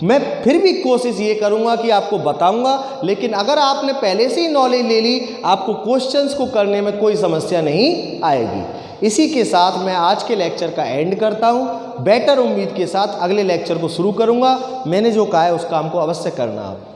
मैं फिर भी कोशिश ये करूँगा कि आपको बताऊँगा, लेकिन अगर आपने पहले से ही नॉलेज ले ली, आपको क्वेश्चंस को करने में कोई समस्या नहीं आएगी। इसी के साथ मैं आज के लेक्चर का एंड करता हूँ। बेटर उम्मीद के साथ अगले लेक्चर को शुरू करूँगा। मैंने जो कहा है उस काम को अवश्य करना आप।